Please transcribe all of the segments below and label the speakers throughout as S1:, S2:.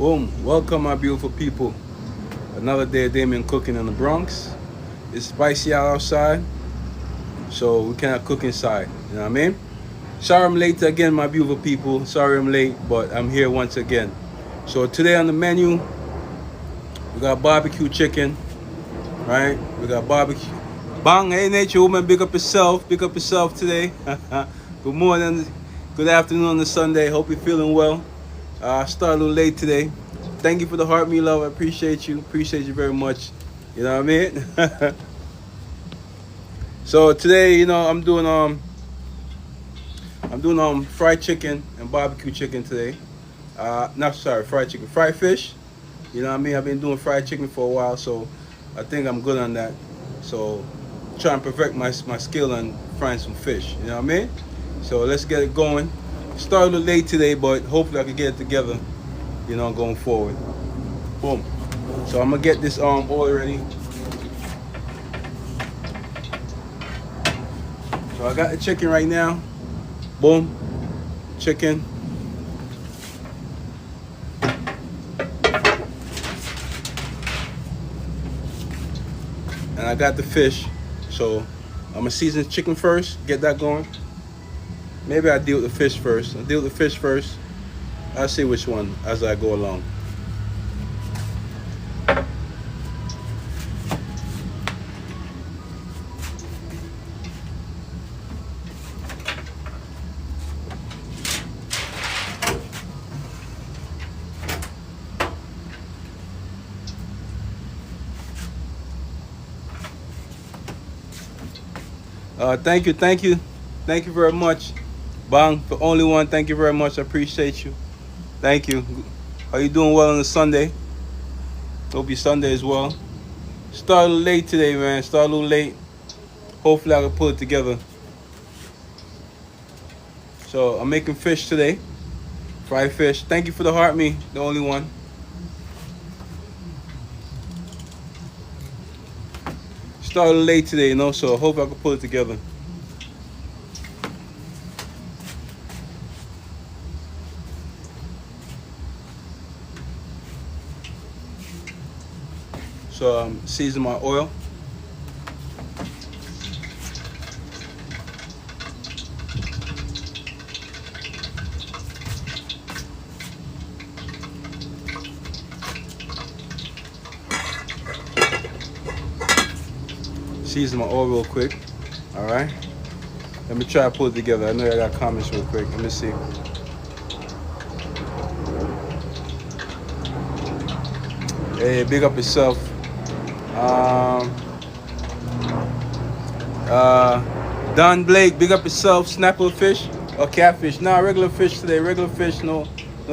S1: Boom. Welcome, my beautiful people. Another day of Damien cooking in the Bronx. It's spicy out outside, so we cannot cook inside. You know what I mean? Sorry I'm late again, my beautiful people. Sorry I'm late, but I'm here once again. So today on the menu, we got barbecue chicken, right? We got barbecue. Bang, hey nature woman, big up yourself. Big up yourself today. Good morning, good afternoon on the Sunday. Hope you're feeling well. Started a little late today. Thank you for the heart, me love. I appreciate you. Appreciate you very much. You know what I mean? So today, I'm doing fried chicken and barbecue chicken today. Not sorry, fried chicken, fried fish. You know what I mean? I've been doing fried chicken for a while, so I think I'm good on that. So trying to perfect my skill on frying some fish. You know what I mean? So let's get it going. Started a little late today, but hopefully I can get it together, going forward. Boom. So I'm gonna get this oil ready. So I got the chicken right now. Boom. Chicken. And I got the fish. So I'm gonna season the chicken first, get that going. Maybe I deal with the fish first. I'll see which one as I go along. Thank you very much. Bang, the only one. Thank you very much. I appreciate you. Thank you. Are you doing well on the Sunday? Hope your Sunday as well. Started a little late today, man. Started a little late. Hopefully I can pull it together. So I'm making fish today. Fried fish. Thank you for the heart, me. The only one. Started a little late today, so I hope I can pull it together. So I'm seasoning my oil. Season my oil real quick. All right. Let me try to pull it together. I know I got comments real quick. Let me see. Hey, big up yourself. Don Blake, big up yourself. Snapper fish or catfish? Nah, regular fish today. Regular fish, no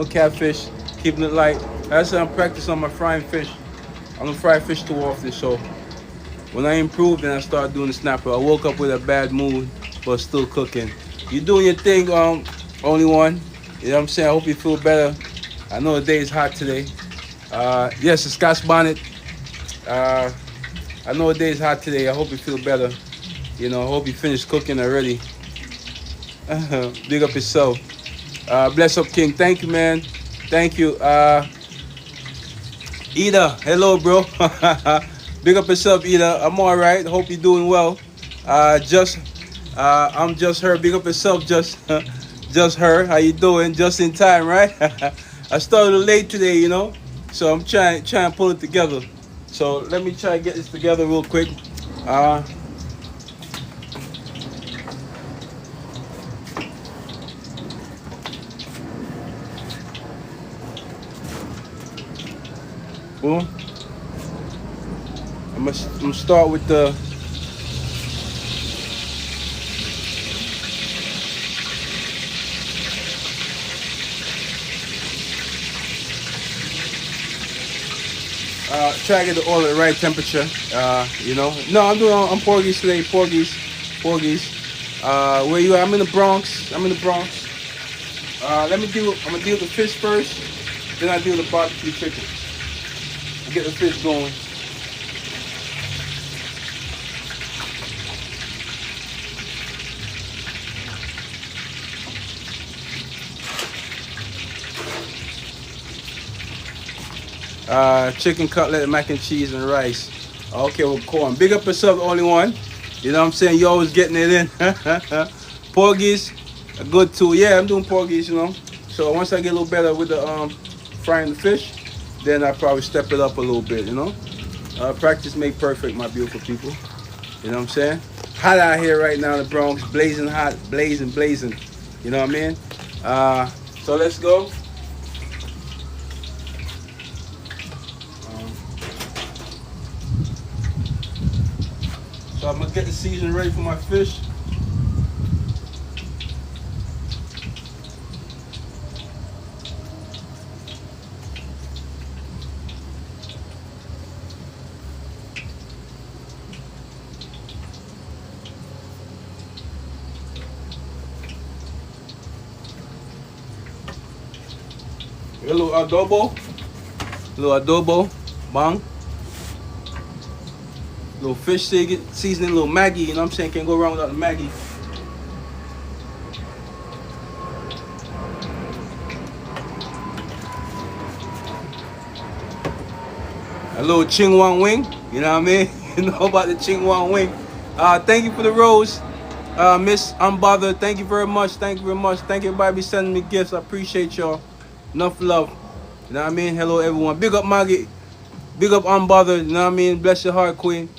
S1: catfish. Keeping it light. That's I'm practicing on my frying fish. I don't fry fish too often, so when I improved, then I started doing the snapper. I woke up with a bad mood, but still cooking. You doing your thing, only one. You know what I'm saying? I hope you feel better. I know the day is hot today. Yes, it's Scotch Bonnet. I know the day is hot today. I hope you feel better. I hope you finished cooking already. Big up yourself. Bless up, King. Thank you, man. Thank you. Ida, hello, bro. Big up yourself, Ida. I'm all right. Hope you're doing well. I'm just her. Big up yourself, just her. How you doing? Just in time, right? I started late today, so I'm trying to pull it together. So let me try to get this together real quick. Boom. I'm gonna start with the try to get the oil at the right temperature. No, I'm Porgies today. Porgies. Where you at? I'm in the Bronx. I'm gonna deal with the fish first, then I deal with the barbecue chicken. Get the fish going. chicken cutlet, mac and cheese, and rice. Okay, with corn. Big up yourself, the only one. You know what I'm saying? You always getting it in. Porgies, good too. Yeah, I'm doing porgies, you know. So once I get a little better with the frying the fish, then I probably step it up a little bit, you know. Practice make perfect, my beautiful people. You know what I'm saying? Hot out here right now in the Bronx, blazing hot, blazing. You know what I mean? So let's go. So I'm gonna get the seasoning ready for my fish. A little adobo, bang. Little fish seasoning, little Maggi, you know what I'm saying? Can't go wrong without the Maggi. A little Ching Wang wing, you know what I mean? You know about the Ching Wang wing. Thank you for the rose, Miss Unbothered. Thank you very much. Thank you everybody be sending me gifts. I appreciate y'all. Enough love. You know what I mean? Hello everyone. Big up Maggie. Big up Unbothered. You know what I mean? Bless your heart, Queen.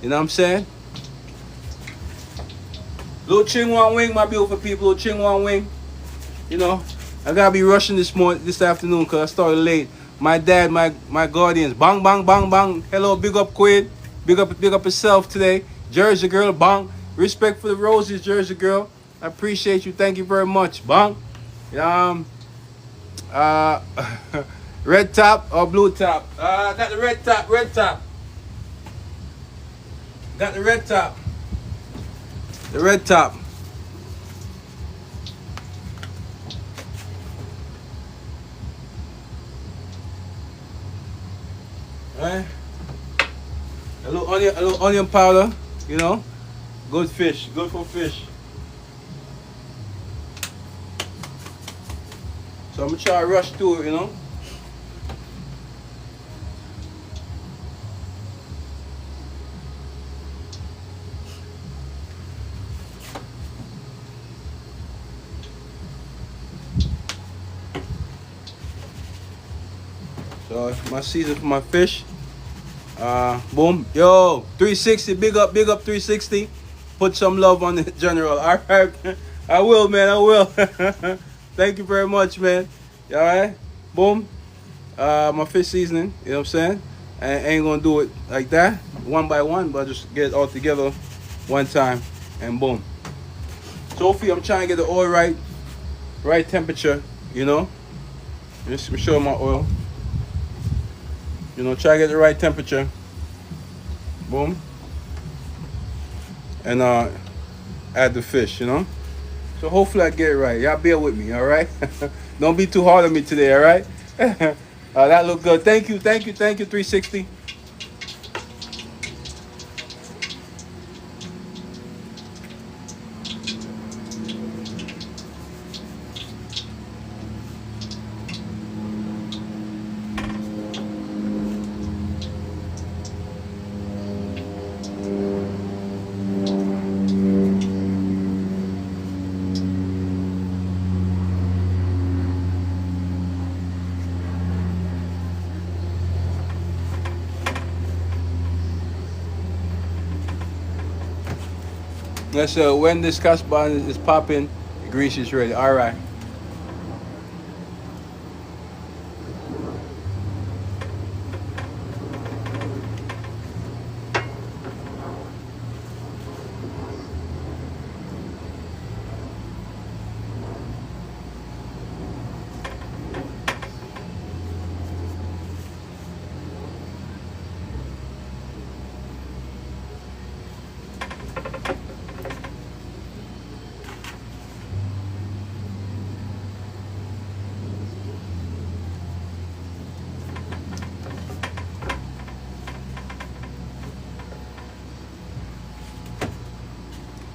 S1: You know what I'm saying? Little Ching Wang wing, my beautiful people. Little Ching Wang wing. You know, I gotta be rushing this afternoon because I started late. My dad, my guardians, bang. Hello, big up Queen. Big up yourself today. Jersey girl, bang. Respect for the roses, Jersey girl. I appreciate you. Thank you very much. Bang. Red top or blue top? Got the red top. Got the red top. The red top. Alright. A little onion powder, you know. Good fish, good for fish. So I'm gonna try to rush through it, you know. So my season for my fish. Boom. Yo, 360, big up 360. Put some love on the general. All right. I will, man. I will. Thank you very much, man. All right. Boom. My fish seasoning. You know what I'm saying? I ain't gonna do it like that, one by one, but just get it all together one time, and boom. Sophie, I'm trying to get the oil right temperature. You know. Let me show my oil. You know, try to get the right temperature. Boom. And add the fish, you know. So hopefully I get it right. Y'all bear with me, all right? Don't be too hard on me today, all right? That look good. Thank you, 360. Yes, when this cast bun is popping, the grease is ready. All right.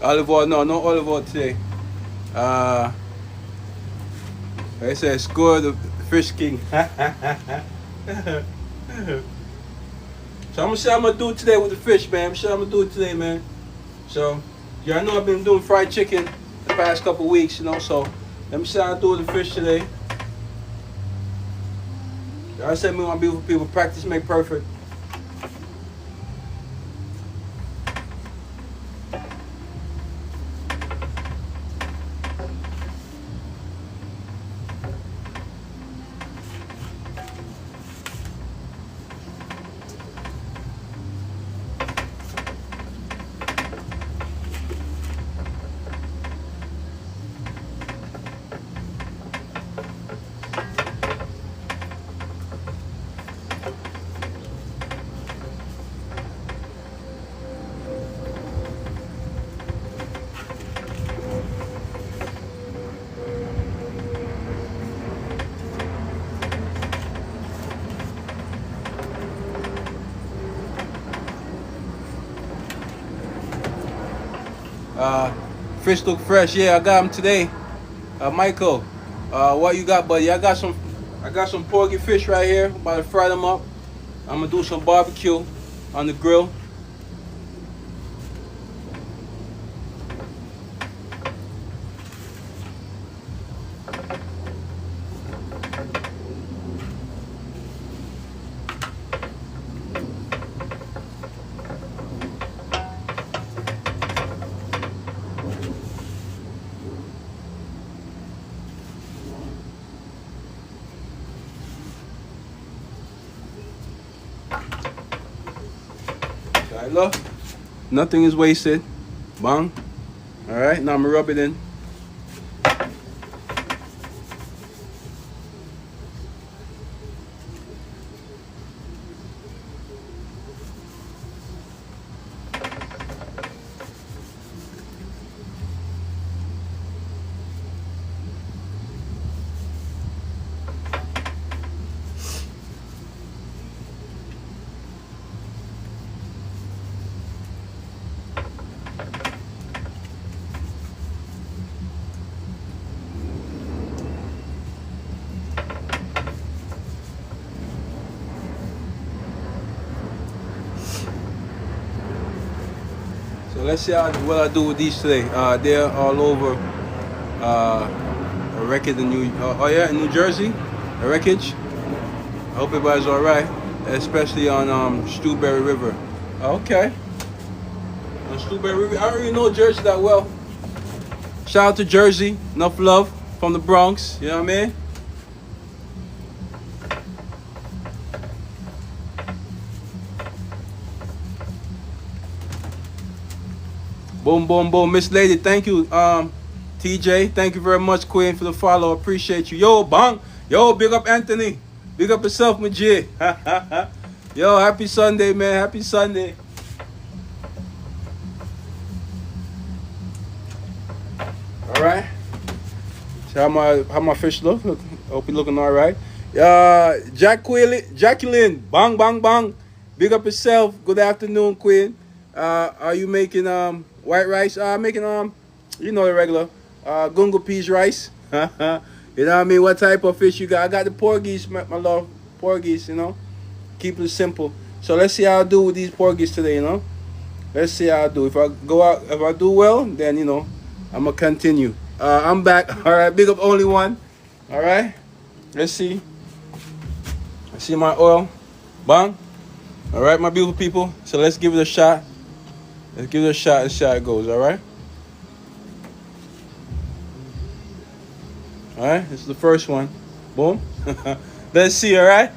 S1: Olive oil, no olive oil today. I said, score the fish king. So I'm gonna see how I'm gonna do it today with the fish, man. I'm sure I'm gonna do it today, man. So yeah, I know I've been doing fried chicken the past couple weeks, you know. So let me see how I do with the fish today. I said, me, my beautiful people, practice make perfect. Fish look fresh. Yeah, I got them today. Michael, what you got, buddy? I got some porgy fish right here. About to fry them up. I'm gonna do some barbecue on the grill. Alright, look. Nothing is wasted. Bang. Alright, now I'm gonna rub it in. So let's see what I do with these today. They're all over a wreckage in New Jersey, a wreckage. I hope everybody's all right, especially on Strawberry River. Okay, on Strawberry River. I don't really know Jersey that well. Shout out to Jersey, enough love from the Bronx. You know what I mean? Boom, boom, boom. Miss Lady, thank you. TJ, thank you very much, Queen, for the follow. Appreciate you. Yo, bang. Yo, big up Anthony. Big up yourself, my G. Yo, happy Sunday, man. Happy Sunday. All right. See how my fish look? Hope you looking all right. Jacqueline, bang, bang, bang. Big up yourself. Good afternoon, Queen. Are you making white rice? Making you know, the regular gungo peas rice. You know what I mean? What type of fish you got? I got the porgies, my love. Porgies, you know. Keep it simple. So let's see how I do with these porgies today, you know. Let's see how I do. If I do well, then you know, I'm gonna continue. I'm back. All right, big up only one. All right. Let's see. I see my oil. Bang. All right, my beautiful people. So let's give it a shot. Let's give it a shot and see how it goes, all right? All right, this is the first one. Boom. Let's see, all right?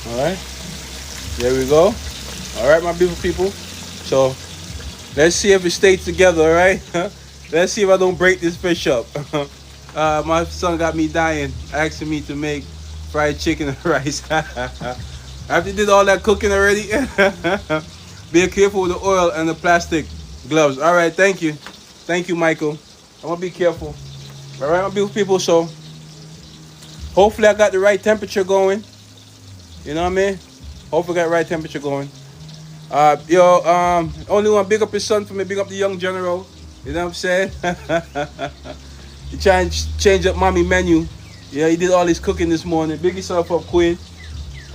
S1: All right, there we go. All right, my beautiful people. So let's see if it stays together. All right, let's see if I don't break this fish up. My son got me dying, asking me to make fried chicken and rice. After you did all that cooking already, be careful with the oil and the plastic gloves. All right, thank you, Michael. I'm gonna be careful. All right, my beautiful people. So hopefully I got the right temperature going. You know what I mean? Hopefully I got the right temperature going. Only want to big up his son for me. Big up the young general. You know what I'm saying? He trying to change up mommy menu. Yeah, he did all his cooking this morning. Big yourself up, Queen.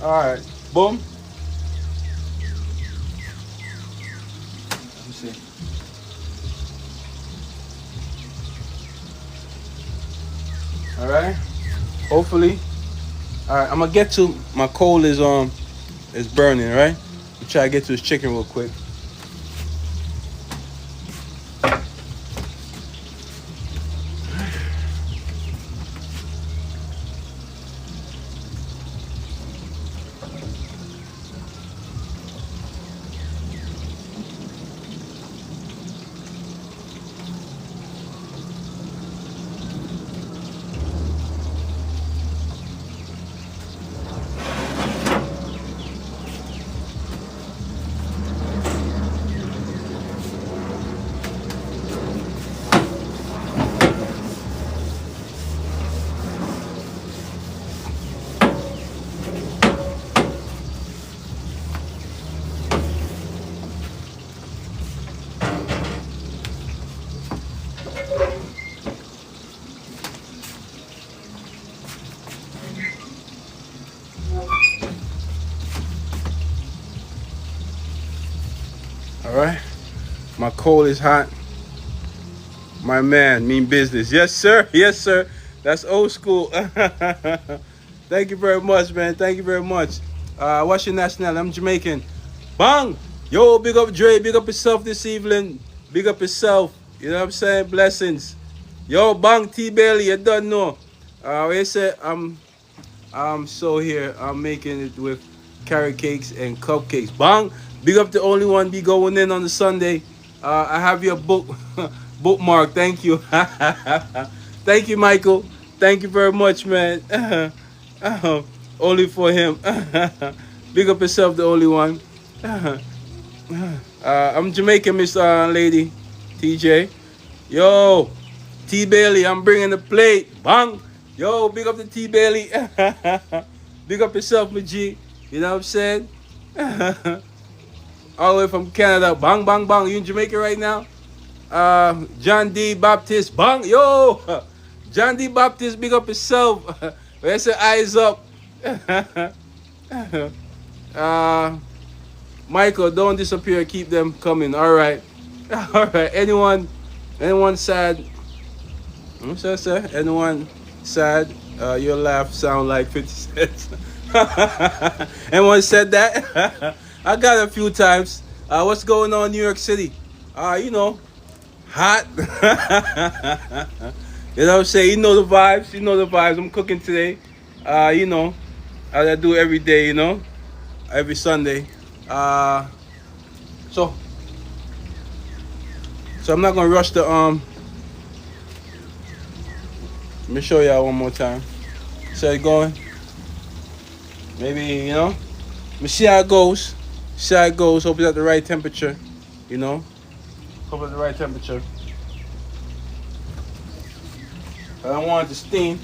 S1: All right, boom. Let me see. All right. Hopefully. All right. I'm gonna get to my coal is burning. Right. We try to get to his chicken real quick. All right. My coal is hot. My man, mean business. Yes, sir. Yes, sir. That's old school. Thank you very much, man. Thank you very much. What's your nationality? I'm Jamaican. Bang! Yo, big up Dre. Big up yourself this evening. Big up yourself. You know what I'm saying? Blessings. Yo, bang T Bailey. You don't know. They say I'm so here. I'm making it with carrot cakes and cupcakes. Bang! Big up the only one be going in on the Sunday. I have your book bookmark. Thank you. Thank you, Michael. Thank you very much, man. Only for him. Big up yourself, the only one. I'm Jamaican, Miss Lady TJ. Yo, T Bailey, I'm bringing the plate. Bang! Yo, big up the T Bailey. Big up yourself, my G. You know what I'm saying? All the way from Canada. Bang, bang, bang. You in Jamaica right now? John D. Baptist. Bang. Yo! John D. Baptist, big up yourself. Where's your eyes up? Michael, don't disappear. Keep them coming. All right. All right. Anyone sad? What's that, sir? Anyone sad? Your laugh sound like 50 cents. Anyone said that? I got it a few times. What's going on in New York City? You know, hot. You know what I'm saying? You know the vibes. You know the vibes. I'm cooking today. You know, as I do every day, you know, every Sunday. So I'm not gonna rush the let me show y'all one more time. See how it going? Maybe, you know. Let me see how it goes. See how it goes. Hope it's at the right temperature. You know. Hope it's at the right temperature. I don't want it to steam.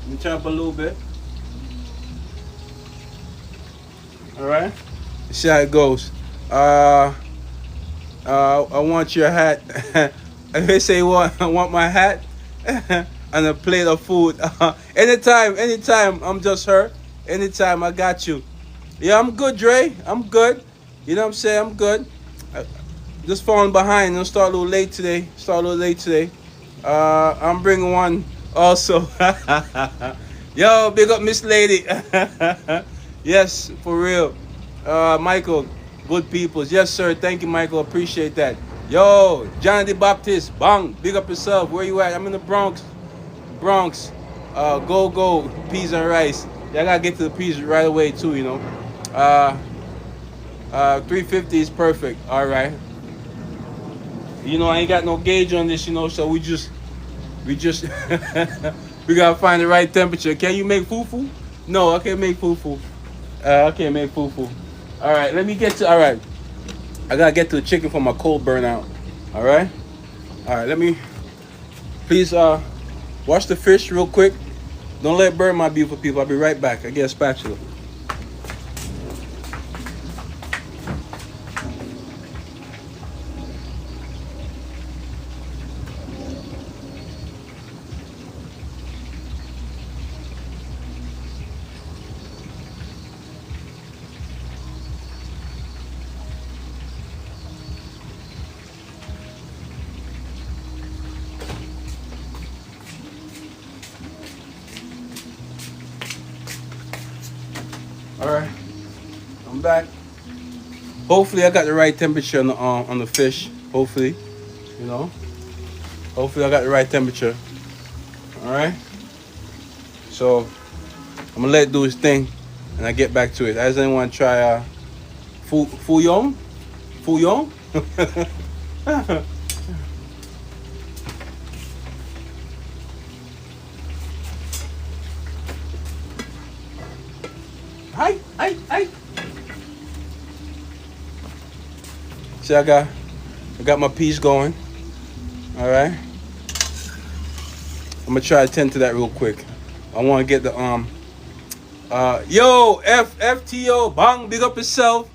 S1: Let me turn up a little bit. Alright. See how it goes. I want your hat. They say what? I want my hat and a plate of food. Anytime. I'm just her. Anytime, I got you. Yeah, I'm good, Dre. I'm good. You know what I'm saying? I'm good. Just falling behind. I'll start a little late today. I'm bringing one also. Yo, big up Miss Lady. Yes, for real. Michael, good peoples. Yes, sir. Thank you, Michael. Appreciate that. Yo, Johnny the Baptist. Bang. Big up yourself. Where you at? I'm in the Bronx. Go. Peas and rice. Yeah, I gotta get to the peas right away too, you know. 350 is perfect. All right. You know, I ain't got no gauge on this, you know, so we just we gotta find the right temperature. Can you make fufu? No, I can't make fufu. I can't make fufu. All right, all right. I gotta get to the chicken for my cold burnout. All right. Let me Please wash the fish real quick. Don't let it burn, my beautiful people. I'll be right back. I get a spatula. All right, I'm back. Hopefully, I got the right temperature on the fish. Hopefully, you know. Hopefully, I got the right temperature. All right. So I'm gonna let it do its thing, and I get back to it. As anyone try fouillon? Fouillon? Hi. See, I got my piece going. All right. I'm gonna try to tend to that real quick. I want to get the yo FTO bang, big up yourself,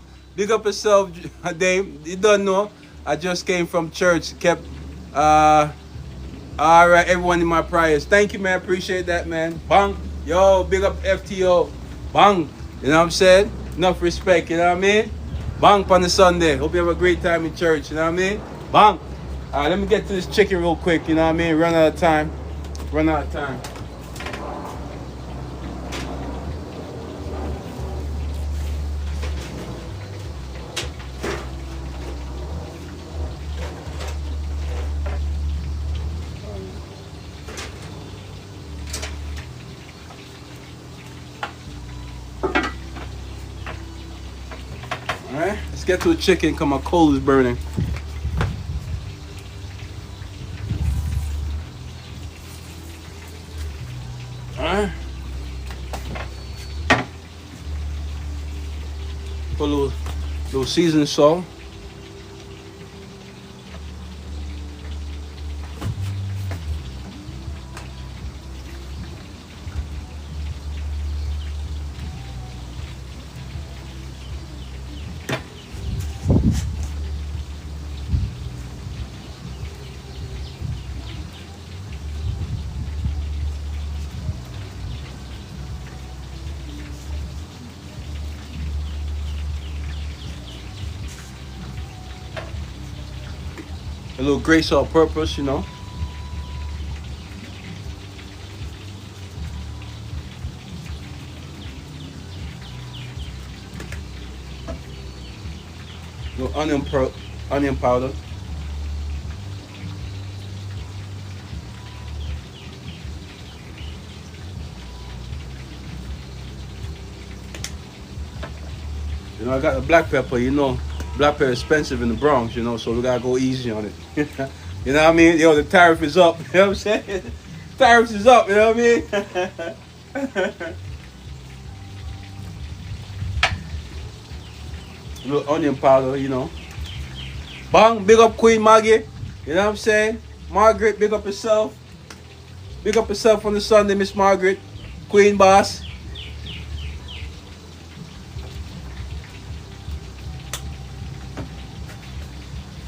S1: Dave. You don't know. I just came from church. Kept all right, everyone in my prayers. Thank you, man. Appreciate that, man. Bang, yo, big up FTO, bang. You know what I'm saying? Enough respect. You know what I mean? Bang on the Sunday. Hope you have a great time in church. You know what I mean? Bang. All right, let me get to this chicken real quick. You know what I mean? Run out of time. All right, let's get to the chicken because my coal is burning. All right. Put a little seasoned salt. A little grace all purpose, you know. A little onion powder. You know, I got the black pepper, you know. Black pepper is expensive in the Bronx, you know, so we gotta go easy on it. You know what I mean? Yo, the tariff is up. You know what I'm saying? Tariffs is up, you know what I mean? A little onion powder, you know. Bang, big up Queen Maggie. You know what I'm saying? Margaret, big up yourself. Big up yourself on the Sunday, Miss Margaret. Queen boss.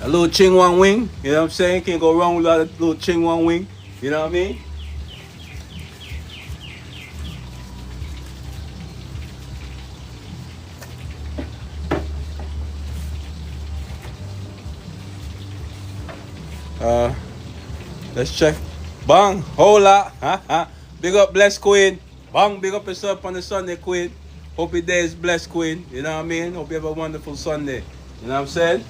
S1: A little ching wan wing, you know what I'm saying? Can't go wrong with a little ching wan wing, you know what I mean? Let's check. Bang, hola, big up, blessed Queen. Bang, big up yourself on the Sunday, Queen. Hope your day is blessed, Queen. You know what I mean? Hope you have a wonderful Sunday. You know what I'm saying?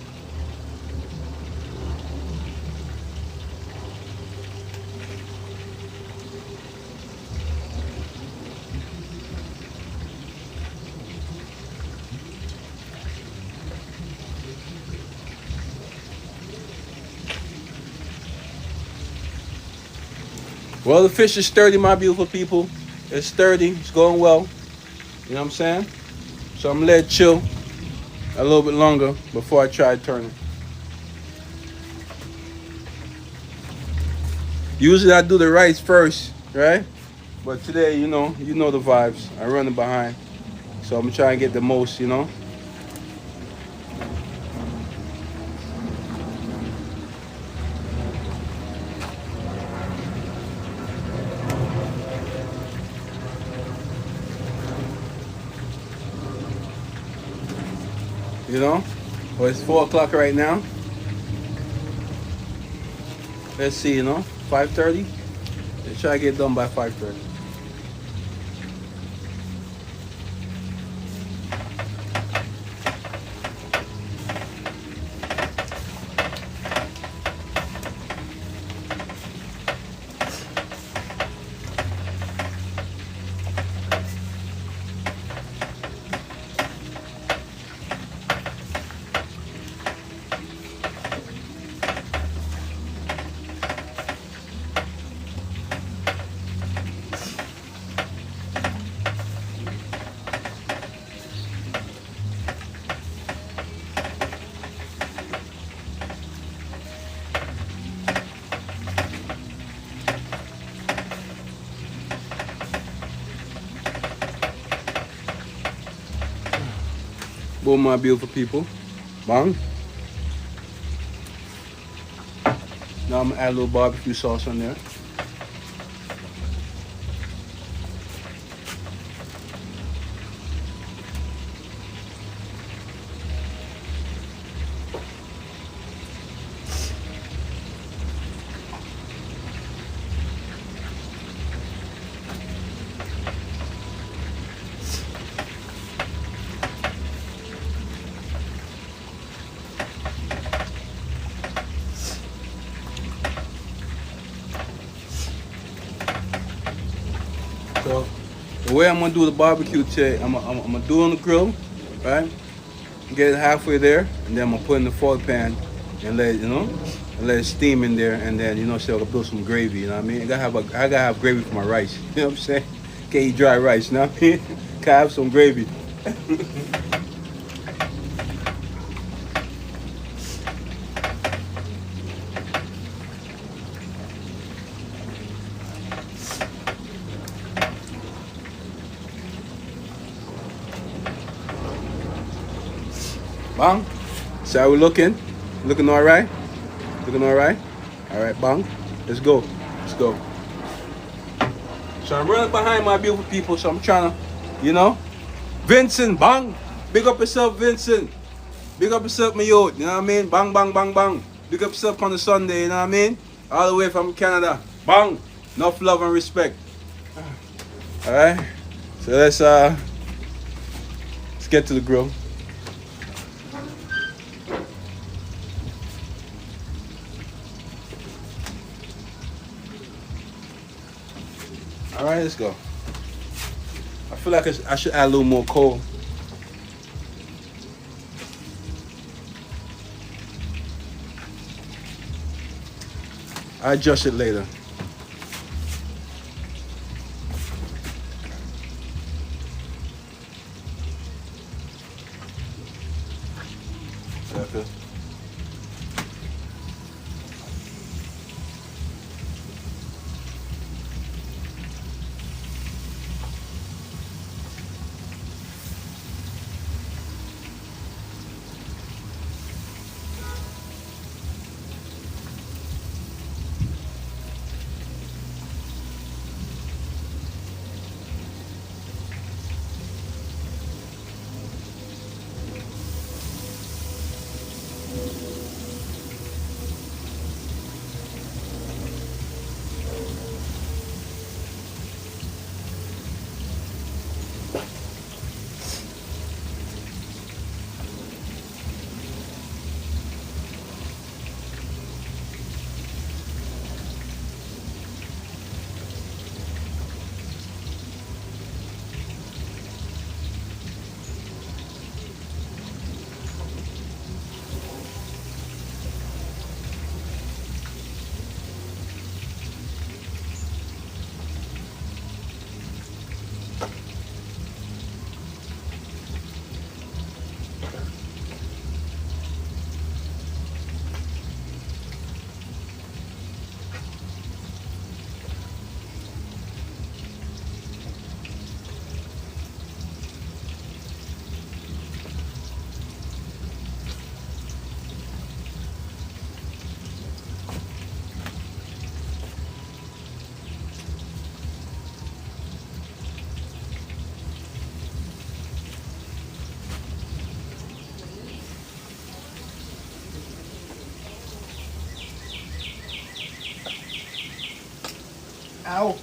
S1: Well, the fish is sturdy, my beautiful people. It's sturdy. It's going well. You know what I'm saying? So I'm going to let it chill a little bit longer before I try turning. Usually I do the rice first, right? But today, you know the vibes. I'm running behind, so I'm trying to get the most, you know. Well, it's 4 o'clock right now. Let's see, 5:30. Let's try to get done by 5:30. Boom, my beautiful people. Bang. Now I'm gonna add a little barbecue sauce on there. So the way I'm gonna do the barbecue today, I'm gonna do it on the grill, right? Get it halfway there, and then I'm gonna put it in the foil pan and let it steam in there, and then so I can build some gravy. You know what I mean? I gotta have gravy for my rice. You know what I'm saying? Can't eat dry rice. You know what I mean? Gotta have some gravy. Bang. So how we looking? Looking all right? Looking all right? All right, bang. Let's go. Let's go. So I'm running behind my beautiful people. So I'm trying to, Vincent, bang. Big up yourself, Vincent. Big up yourself, my youth. You know what I mean? Bang, bang, bang, bang. Big up yourself on the Sunday. You know what I mean? All the way from Canada. Bang. Enough love and respect. All right. So let's get to the grill. All right, let's go. I feel like I should add a little more coal. I adjust it later. Okay. Ow.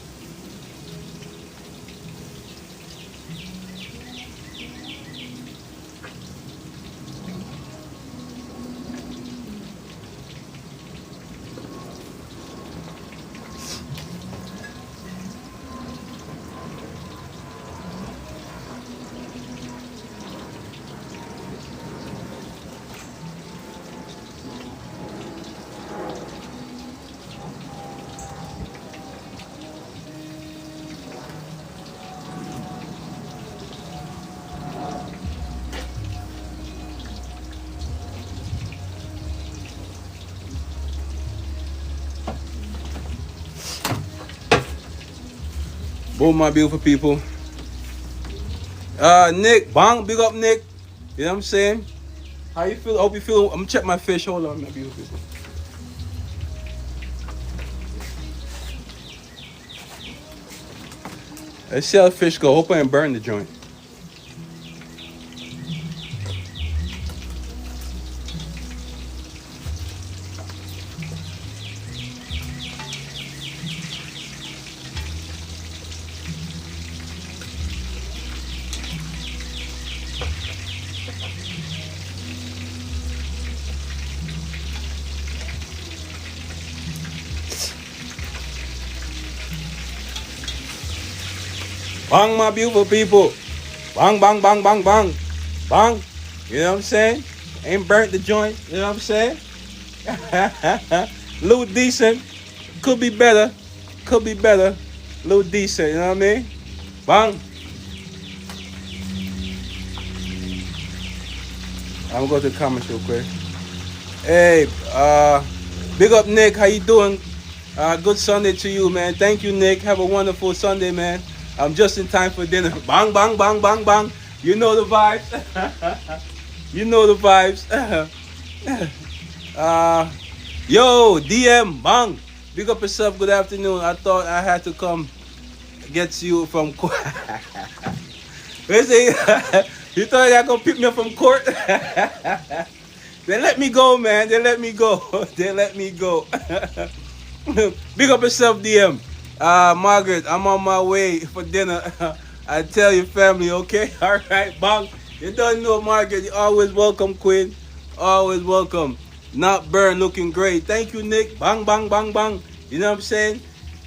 S1: Boom, my beautiful people. Nick, bang, big up Nick. You know what I'm saying? How you feel? Hope you feel. I'm gonna check my fish. Hold on, my beautiful people. Let's see how the fish go. Hope I ain't burn the joint. Bang, my beautiful people. Bang, bang, bang, bang, bang. Bang. You know what I'm saying? Ain't burnt the joint. You know what I'm saying? Little decent. Could be better. Could be better. Little decent. You know what I mean? Bang. I'm gonna go to the comments real quick. Hey, big up Nick. How you doing? Good Sunday to you, man. Thank you, Nick. Have a wonderful Sunday, man. I'm just in time for dinner. Bang, bang, bang, bang, bang. You know the vibes. You know the vibes. Yo, DM, bang. Big up yourself. Good afternoon. I thought I had to come get you from court. You thought you gonna pick me up from court? They let me go, man. They let me go. They let me go. Big up yourself, DM. Margaret, I'm on my way for dinner. I tell your family, okay? All right, bang. You don't know, Margaret. You're always welcome, Queen. Always welcome. Not burn, looking great. Thank you, Nick. Bang, bang, bang, bang. You know what I'm saying?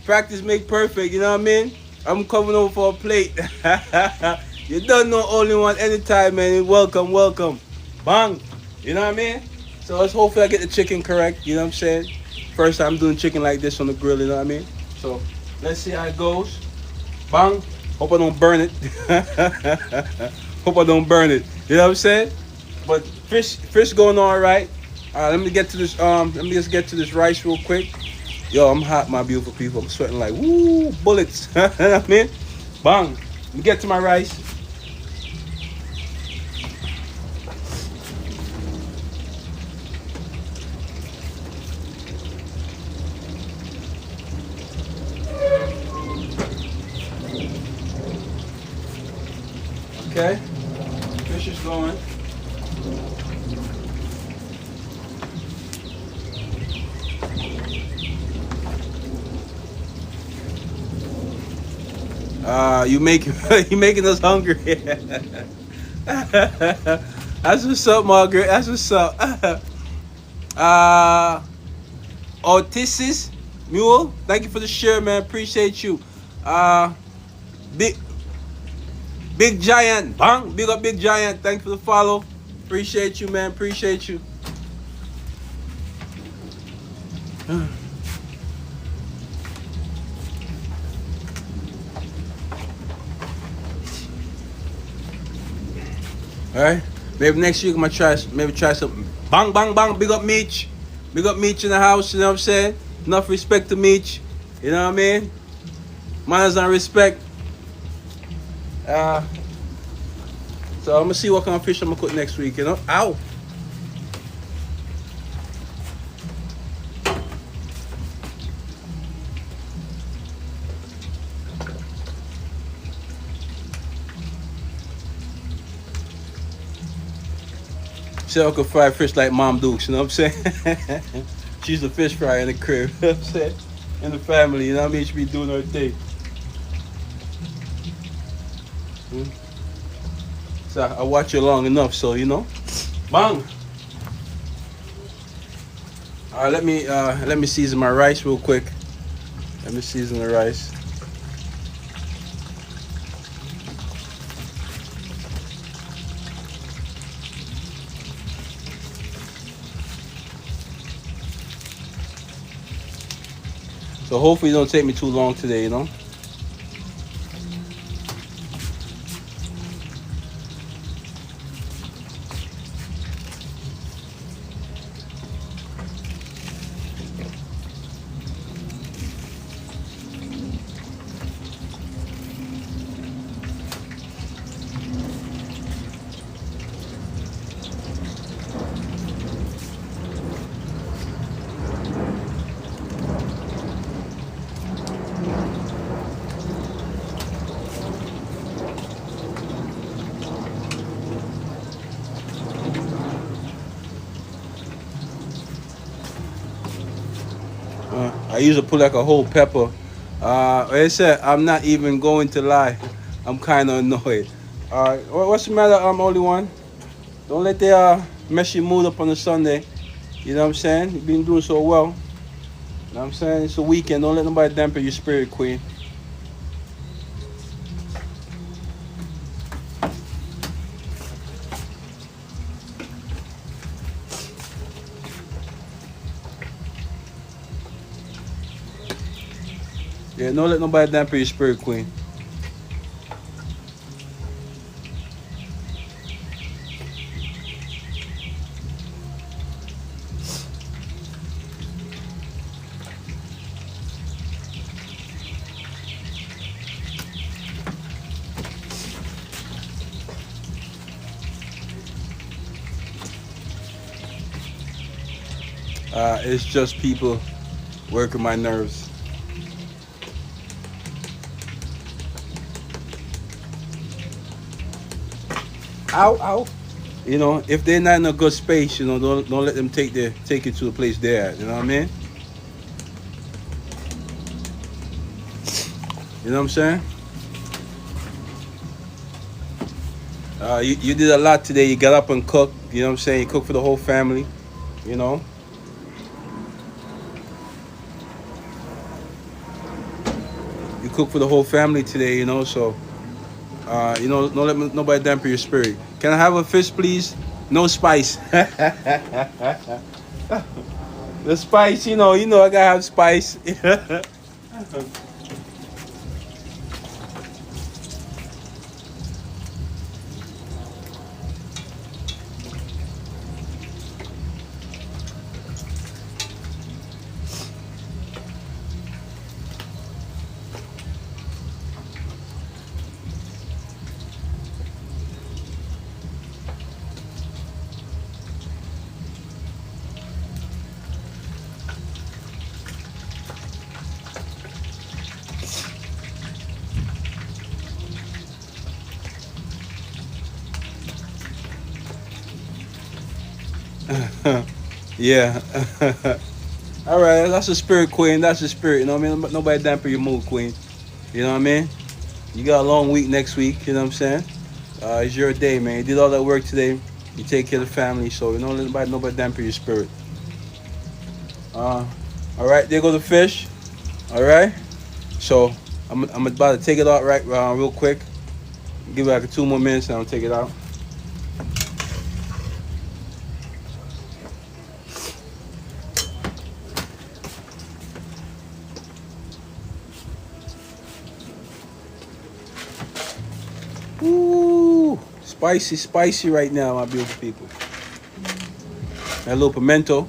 S1: Practice make perfect. You know what I mean? I'm coming over for a plate. You don't know only one anytime, man. Welcome, welcome. Bang. You know what I mean? So let's hopefully I get the chicken correct. You know what I'm saying? First time doing chicken like this on the grill. You know what I mean? So let's see how it goes. Bang. Hope I don't burn it. Hope I don't burn it. You know what I'm saying? But fish going all right. Let me get to this. Let me just get to this rice real quick. Yo, I'm hot, my beautiful people. I'm sweating like woo bullets. You know what I mean? Bang. Let me get to my rice. Okay, fish is going. You making us hungry. That's what's up, Margaret. That's what's up. Ortisis Mule, thank you for the share, man. Appreciate you. Big Giant, bang, big up Big Giant. Thanks for the follow. Appreciate you, man. Appreciate you. All right, maybe next week I'm gonna try something. Bang, bang, bang. Big up Meech. Big up Meech in the house. You know what I'm saying? Enough respect to Meech. You know what I mean? Manners and respect. So I'm gonna see what kind of fish I'm gonna cook next week, you know? Ow! See, I could fry fish like Mom Dukes, you know what I'm saying? She's a fish fryer in the crib, you know what I'm saying? in the family. You know what I mean? She be doing her thing. Mm. So I watch you long enough, so you know. Bang. All right, let me season my rice real quick. Let me season the rice. So hopefully it don't take me too long today, you know. I usually put like a whole pepper. Like I said, I'm not even going to lie. I'm kind of annoyed. What's the matter? I'm only one. Don't let the mess your mood up on a Sunday. You know what I'm saying? You've been doing so well. You know what I'm saying? It's a weekend. Don't let nobody dampen your spirit, Queen. Yeah, don't let nobody dampen your spirit, Queen. It's just people working my nerves. Ow, ow. You know, if they're not in a good space, you know, don't let them take you to the place they're at. You know what I mean? You know what I'm saying? You did a lot today. You got up and cooked. You know what I'm saying? You cooked for the whole family. You know, you cooked for the whole family today. You know, so you know, don't let nobody dampen your spirit. Can I have a fish, please? No spice. The spice, I gotta have spice. Yeah. All right, that's a spirit, Queen. That's a spirit. You know what I mean? Nobody dampen your mood, Queen. You know what I mean? You got a long week next week. You know what I'm saying? It's your day, man. You did all that work today. You take care of the family, so you know nobody dampen your spirit. Uh, all right, there go the fish. All right. So I'm about to take it out real quick. Give it like 2 more minutes, and I'll take it out. Ooh, spicy, spicy right now, my beautiful people. That little pimento.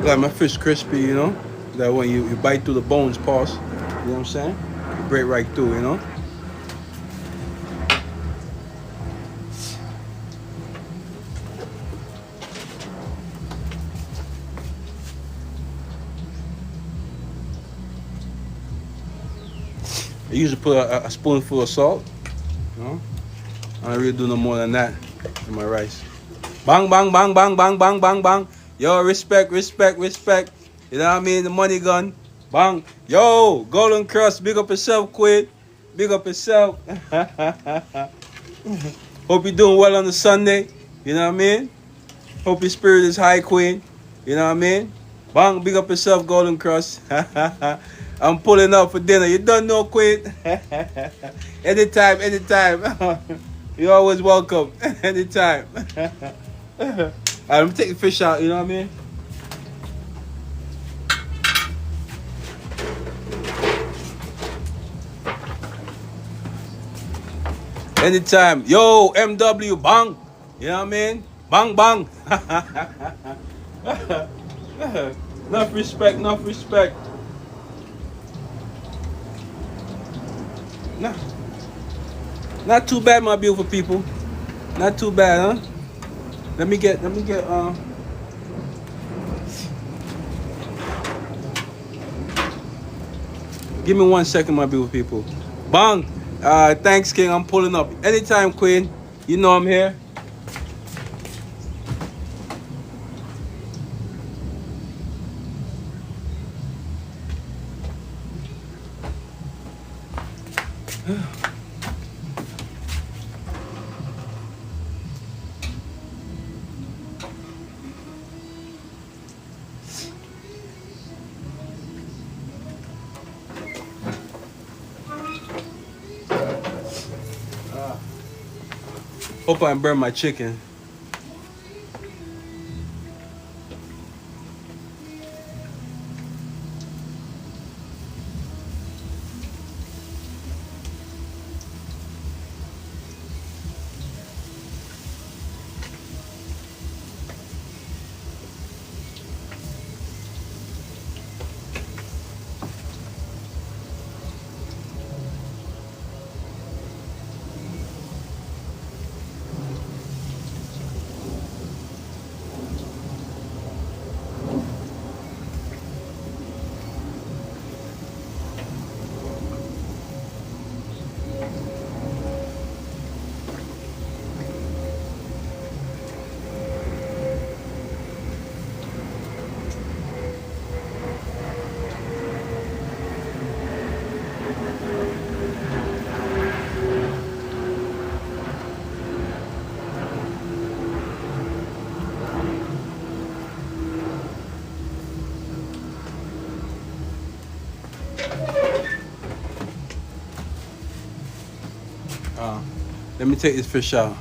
S1: Got my fish crispy, you know. That when you bite through the bones, pause. You know what I'm saying? You break right through, you know. usually put a spoonful of salt. You know, I don't really do no more than that in my rice. Bang, bang, bang, bang, bang, bang, bang, bang. Yo, respect, respect, respect. You know what I mean? The money gun. Bang. Yo, Golden Cross, big up yourself, Quid. Big up yourself. Hope you're doing well on the Sunday. You know what I mean? Hope your spirit is high, Queen. You know what I mean? Bang, big up yourself, Golden Cross. I'm pulling up for dinner. You don't know, Queen. Anytime, anytime. You're always welcome. Anytime. Alright, let me take the fish out, you know what I mean? Anytime. Yo, MW, bang. You know what I mean? Bang, bang. Enough respect, enough respect. Nah. Not too bad, my beautiful people. Not too bad, huh? Let me get, give me 1 second, my beautiful people. Bang. Thanks, King. I'm pulling up. Anytime, Queen. You know I'm here. Hope I didn't burn my chicken. Let me take this fish out.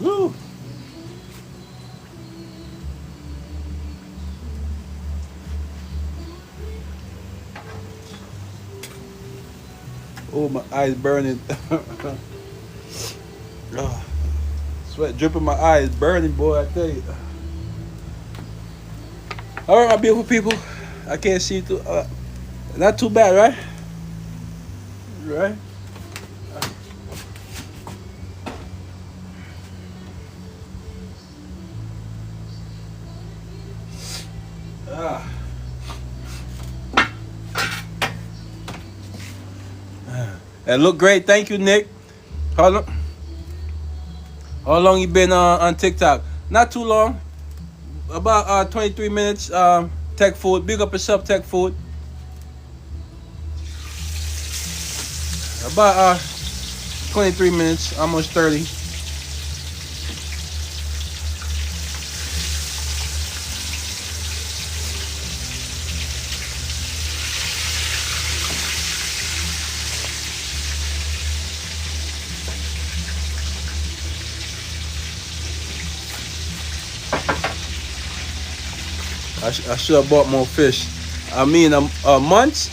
S1: Woo! Oh, my eyes burning. Oh, sweat dripping my eyes, burning, boy, I tell you. All right, my beautiful people. I can't see too. Not too bad, right? Right? It look great. Thank you, Nick. How long you been on TikTok? Not too long. About 23 minutes. Tech food. Big up yourself, Tech food. About 23 minutes, almost 30. I should have bought more fish. I mean, months.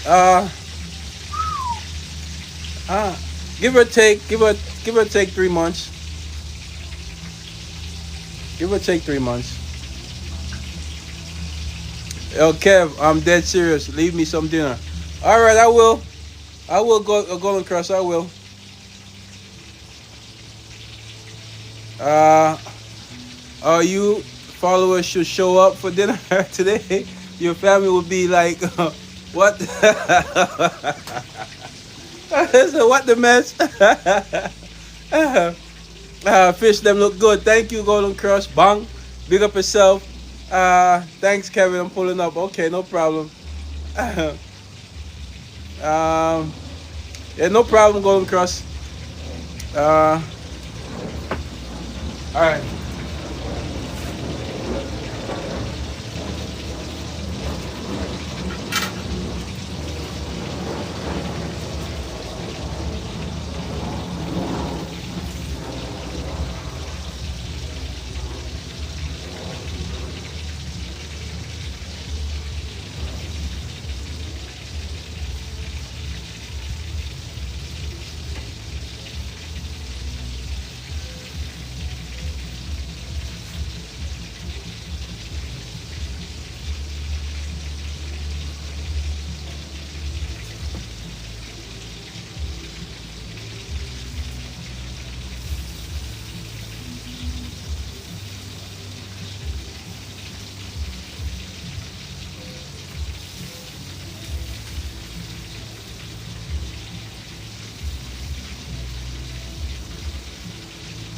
S1: Give or take 3 months. Give or take 3 months. Yo, Kev, I'm dead serious. Leave me some dinner. All right, I will. I will go Golden Cross. I will. Uh, are you followers should show up for dinner today? Your family will be like, what? So what the mess? Fish them look good. Thank you, Golden Cross. Bang. Big up yourself. Thanks, Kevin. I'm pulling up. Okay, no problem. Yeah, no problem, Golden Cross. All right.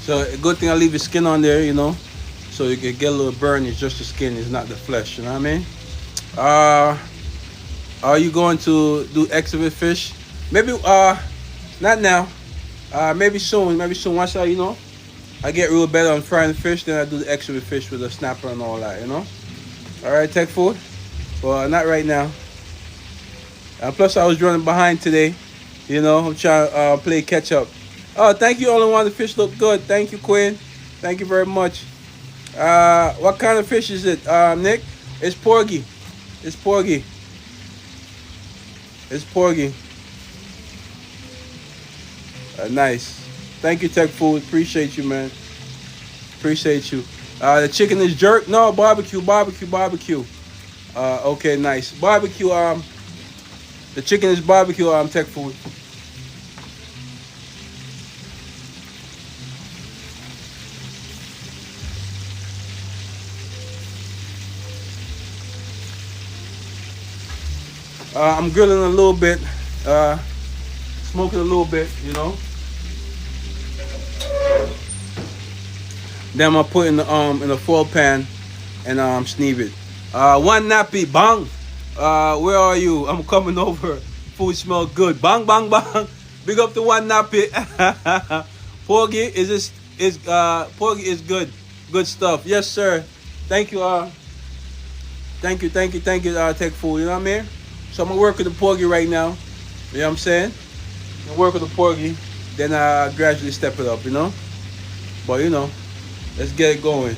S1: So a good thing I leave the skin on there, so you can get a little burn. It's just the skin, it's not the flesh. You know what I mean? Uh, are you going to do exhibit fish? Maybe not now. Maybe soon. Maybe soon. Once I get real better on frying fish, then I do the exhibit fish with a snapper and all that. All right, tech food. Well, not right now. Plus, I was running behind today. I'm trying to play catch up. Oh, thank you, All in One. The fish look good. Thank you, Quinn. Thank you very much. What kind of fish is it, Nick? It's porgy. It's porgy. It's porgy. Nice. Thank you, Tech Food. Appreciate you, man. Appreciate you. The chicken is jerk. No, barbecue, barbecue, barbecue. Okay, nice. Barbecue. The chicken is barbecue. Tech Food. I'm grilling a little bit, smoking a little bit, Then I'm gonna put in the foil pan and sneeve it. One nappy, bang. Where are you? I'm coming over. Food smell good. Bang, bang, bang. Big up to one nappy. Porgy Porgy is good. Good stuff. Yes, sir. Thank you. Thank you. Tech Food. You know what I mean? So I'm gonna work with the porgy right now. You know what I'm saying? I'm gonna work with the porgy, then I gradually step it up, But let's get it going.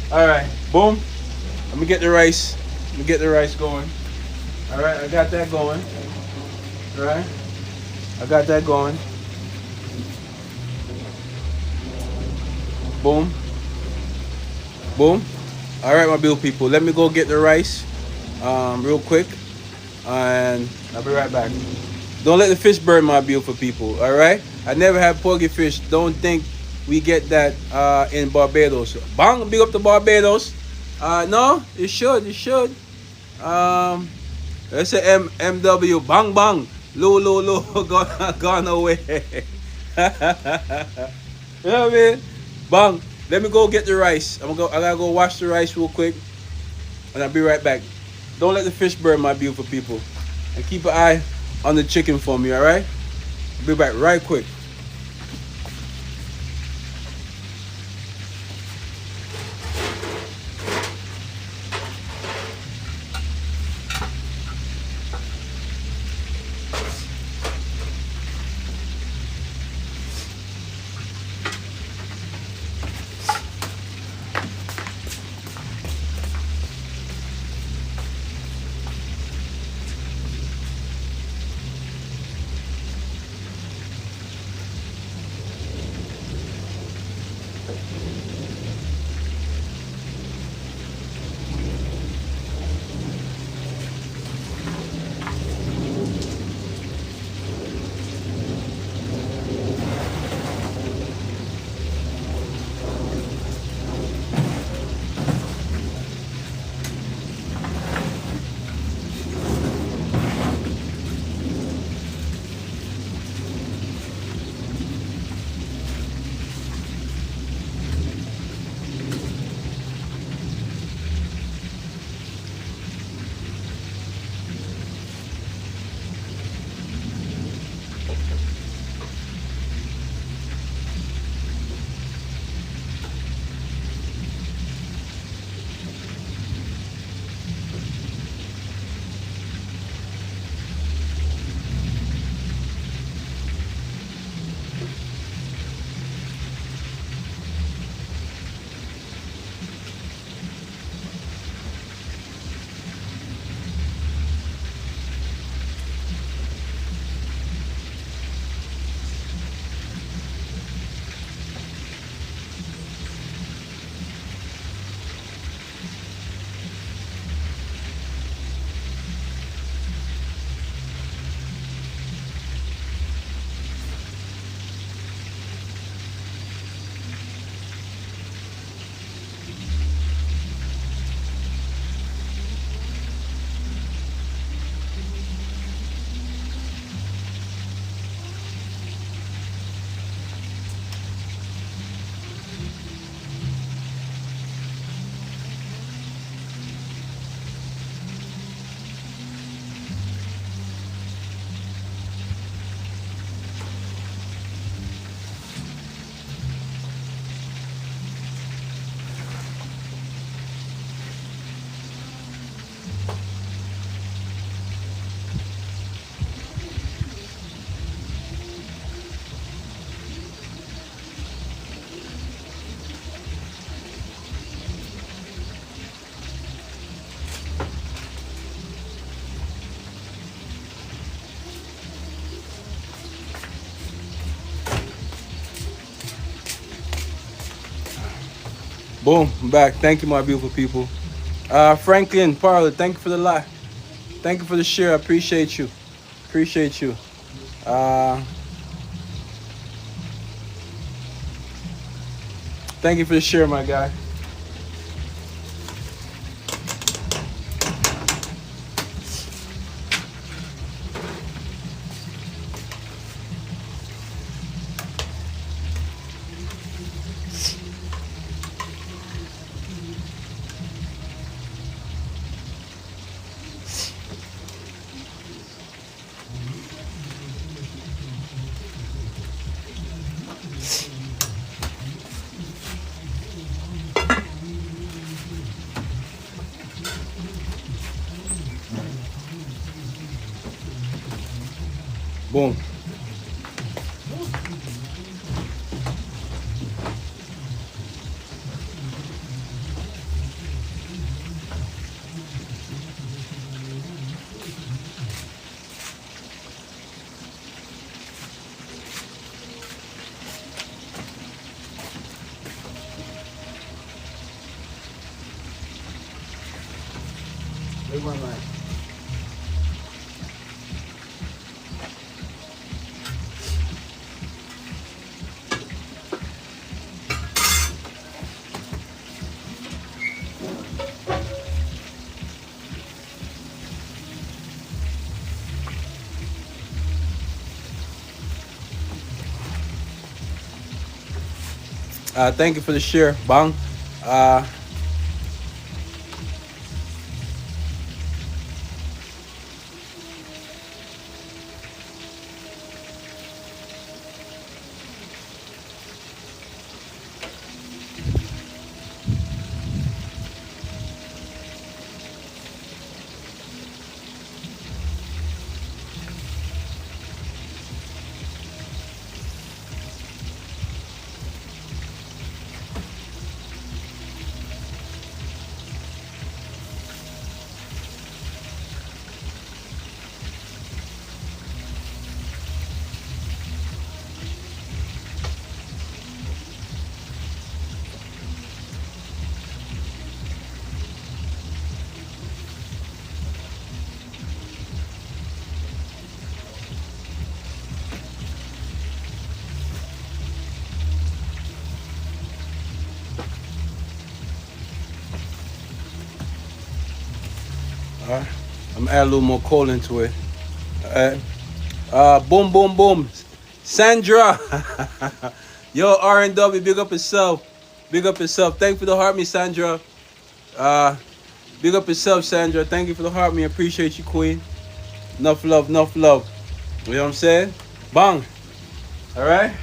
S1: All right, boom. Let me get the rice. Going. All right, I got that going. All right, I got that going. Boom. Boom. All right, my beautiful people. Let me go get the rice, real quick. And I'll be right back. Don't let the fish burn, my beautiful people. All right. I never had porgy fish. Don't think we get that in Barbados. Bang! Big up to Barbados. No, it should. Let's say MW. Bang bang. Low. Gone away. You know what I mean? Bang. Let me go get the rice. I gotta go wash the rice real quick, and I'll be right back. Don't let the fish burn, my beautiful people. And keep an eye on the chicken for me, all right? I'll be back right quick. Boom, I'm back. Thank you, my beautiful people. Franklin Parlor, thank you for the live. Thank you for the share. I appreciate you. Appreciate you. Uh, Thank you for the share, my guy. Boom. Where's my line? Thank you for the share, Bang. Uh, all right. I'm add a little more coal into it. All right. Boom, boom, boom. Sandra. Yo, R&W, big up yourself. Big up yourself. Thank you for the heart, me, Sandra. Uh, Big up yourself, Sandra. Thank you for the heart, me. Appreciate you, Queen. Enough love, enough love. You know what I'm saying? Bang. All right.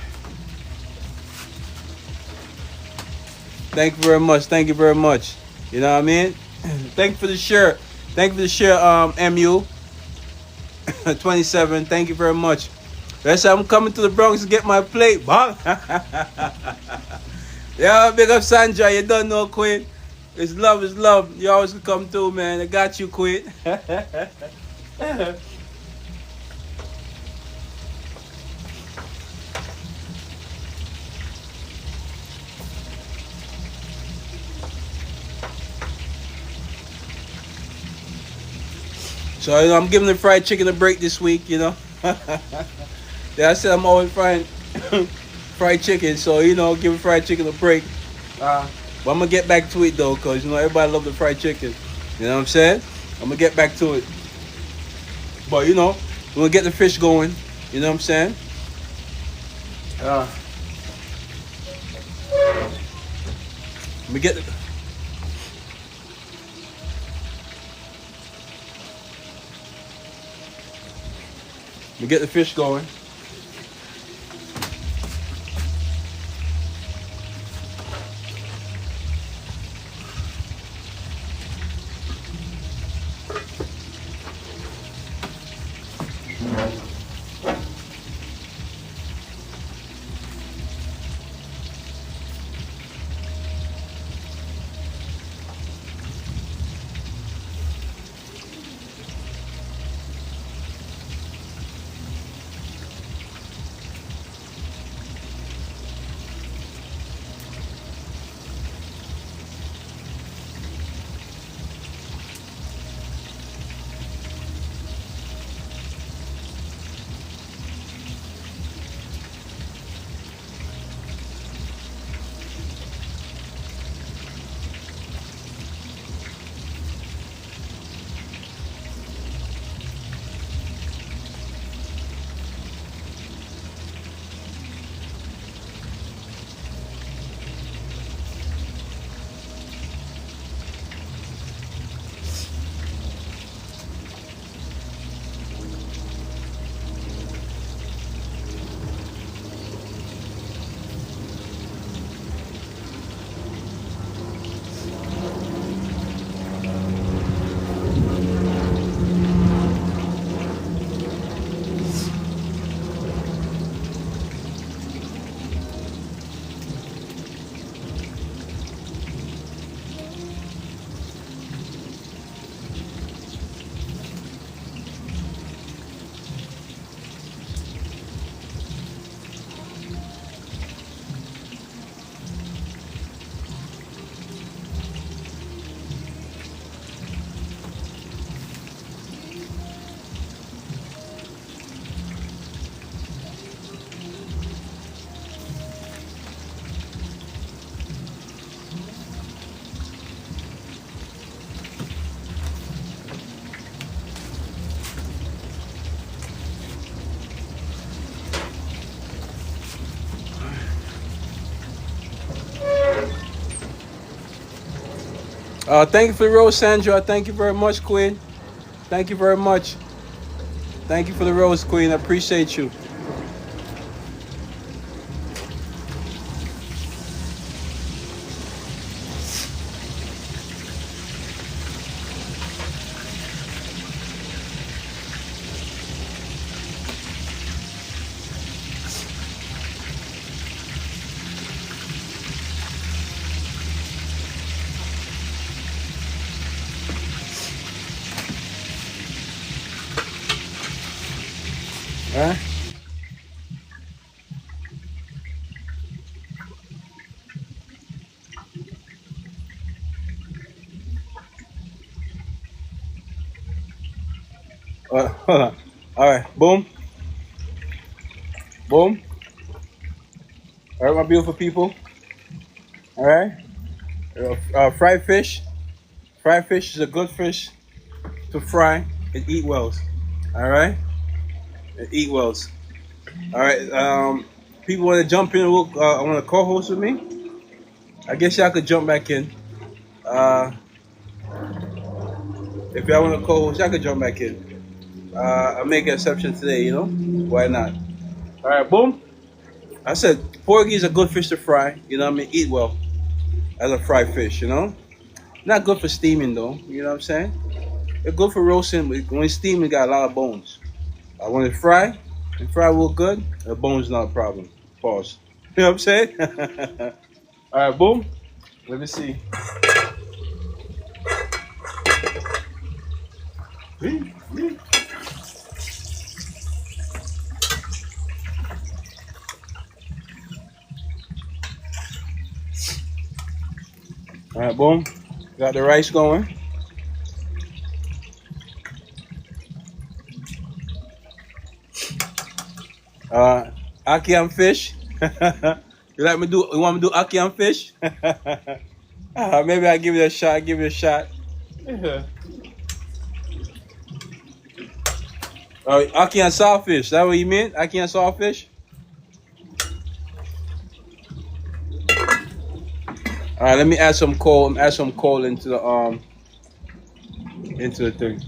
S1: Thank you very much. Thank you very much. You know what I mean? Thank you for the share. Thank you for the share, MU 27. Thank you very much. That's how I'm coming to the Bronx to get my plate. Bang. Yeah, big up Sandra. You don't know, Queen. It's love, it's love. You always can come through, man. I got you, Queen. So, you know, I'm giving the fried chicken a break this week, you know. Yeah, I said I'm always frying fried chicken, so, you know, giving fried chicken a break. But I'm going to get back to it, though, because, you know, everybody love the fried chicken. You know what I'm saying? I'm going to get back to it. But, you know, we're going to get the fish going. You know what I'm saying? Let me get the... Let me get the fish going. Thank you for the rose, Sandra. Thank you very much, Queen. Thank you very much. Thank you for the rose, Queen. I appreciate you. All right. Hold on. All right. Boom. Boom. All right, my beautiful people. All right. Fried fish. Fried fish is a good fish to fry and eat well. All right. And eat well. All right. People want to jump in. I want to co-host with me. I guess y'all could jump back in. Uh, if y'all want to co-host, y'all could jump back in. I'll make an exception today. You know, why not? All right. Boom. I said porgy is a good fish to fry. You know what I mean? Eat well as a fried fish. You know, not good for steaming though. You know what I'm saying? It's good for roasting. But when it's steaming, it got a lot of bones. When it's fried, and fry real good, the bones not a problem. Pause. You know what I'm saying? All right, boom. Let me see. All right, boom. Got the rice going. Aki and fish. You like me do? You want me to do aki and fish? Maybe I give it a shot. Give it a shot. Aki and sawfish. That what you mean? Aki and sawfish. All right, let me add some coal. Add some coal into the thing.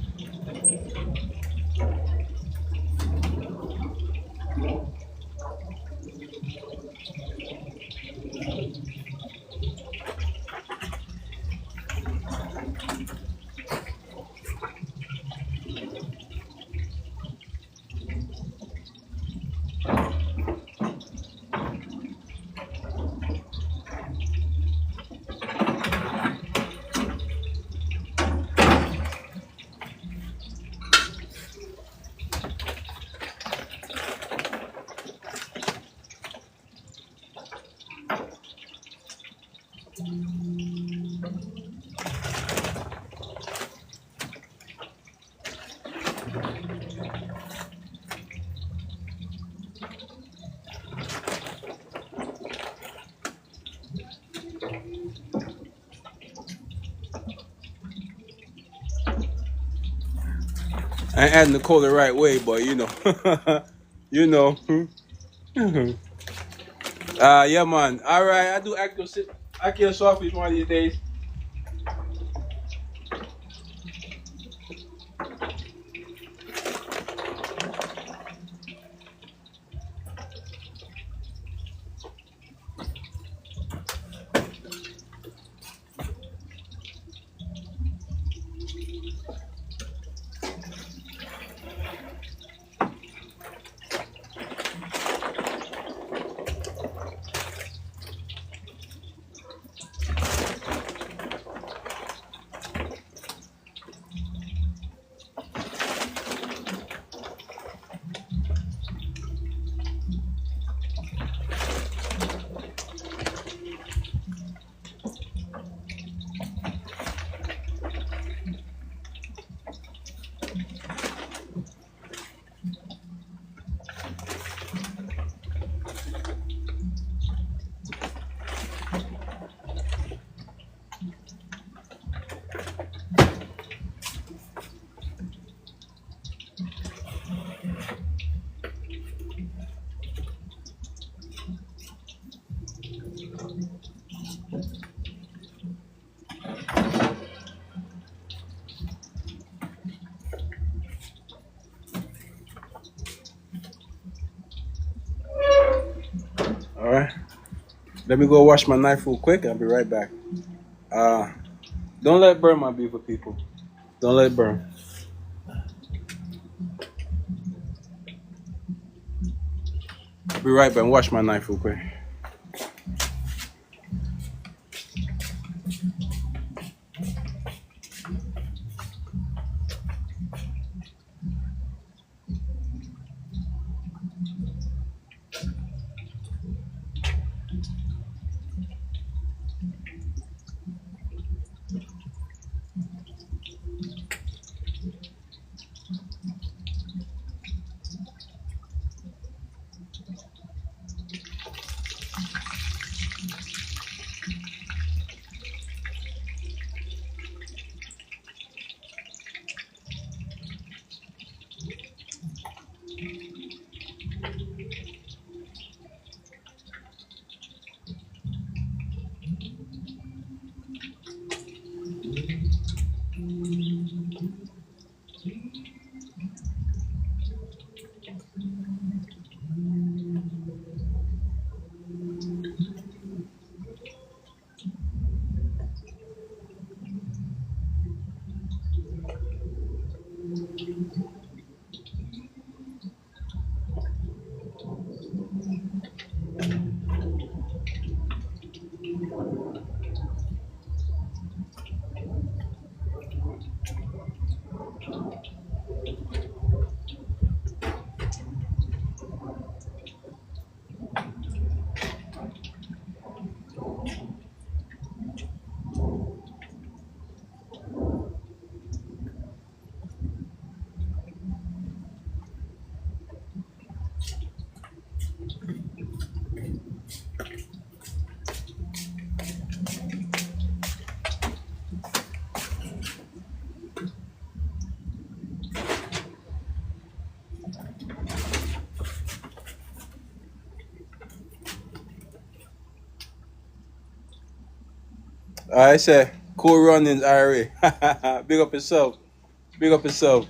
S1: I ain't adding the coal the right way, but you know, you know. Yeah, man. All right, I do actual sawfish one of these days. Let me go wash my knife real quick. I'll be right back. Uh, don't let it burn, my beautiful people. Don't let it burn. I'll be right back. Wash my knife real quick. I said, cool runnings, IRA. Big up yourself. Big up yourself.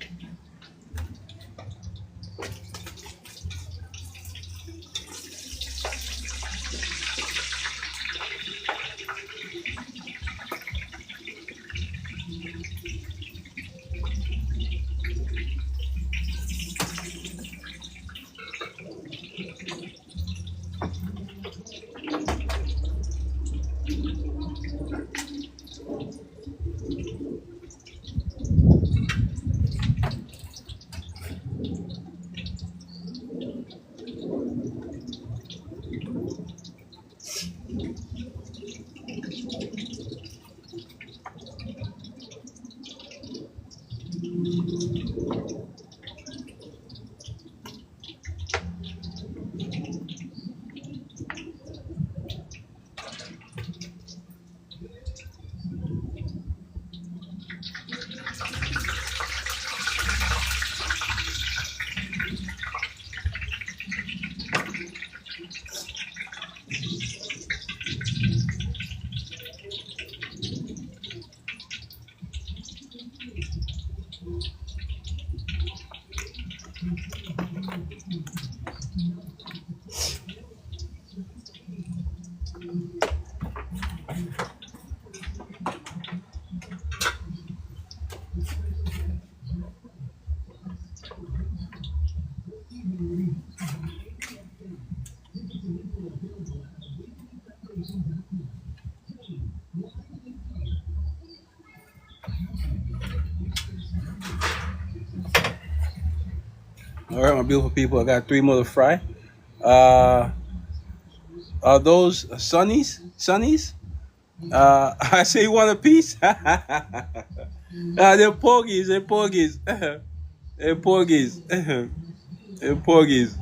S1: All right, my beautiful people. I got three more to fry. Uh, are those sunnies? Sunnies? I say you want a piece? They're porgies. They're porgies. They're porgies. They're porgies.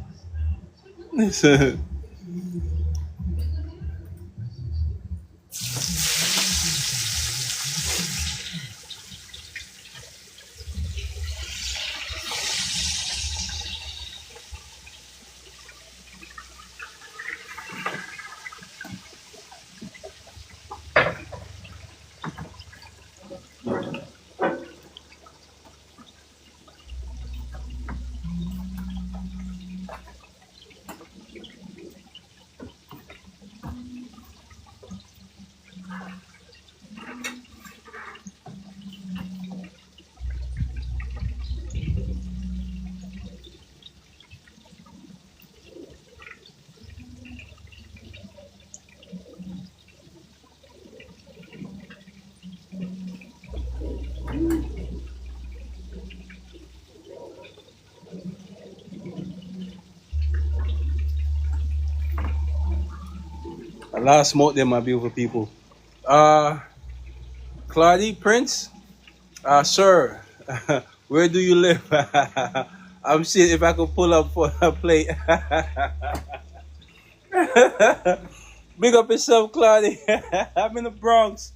S1: A lot of smoke there, my beautiful people. Uh, Claudie Prince, sir, where do you live? I'm seeing if I could pull up for a plate. Big up yourself, Claudie. I'm in the Bronx.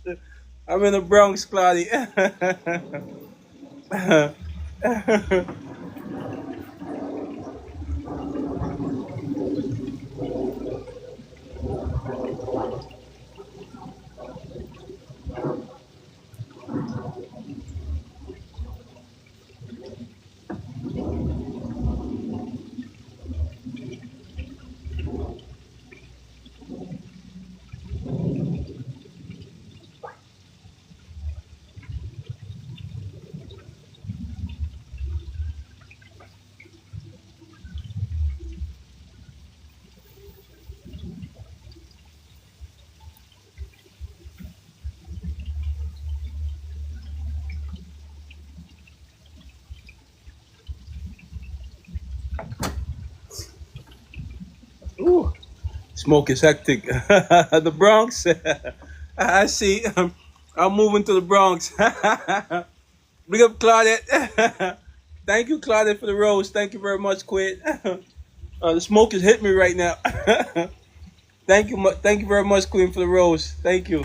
S1: I'm in the Bronx, Claudie. Ooh, smoke is hectic. The Bronx. I see. I'm moving to the Bronx. Big up, Claudette. Thank you, Claudette, for the rose. Thank you very much, Quid. The smoke has hit me right now. Thank you very much, Queen, for the rose. Thank you.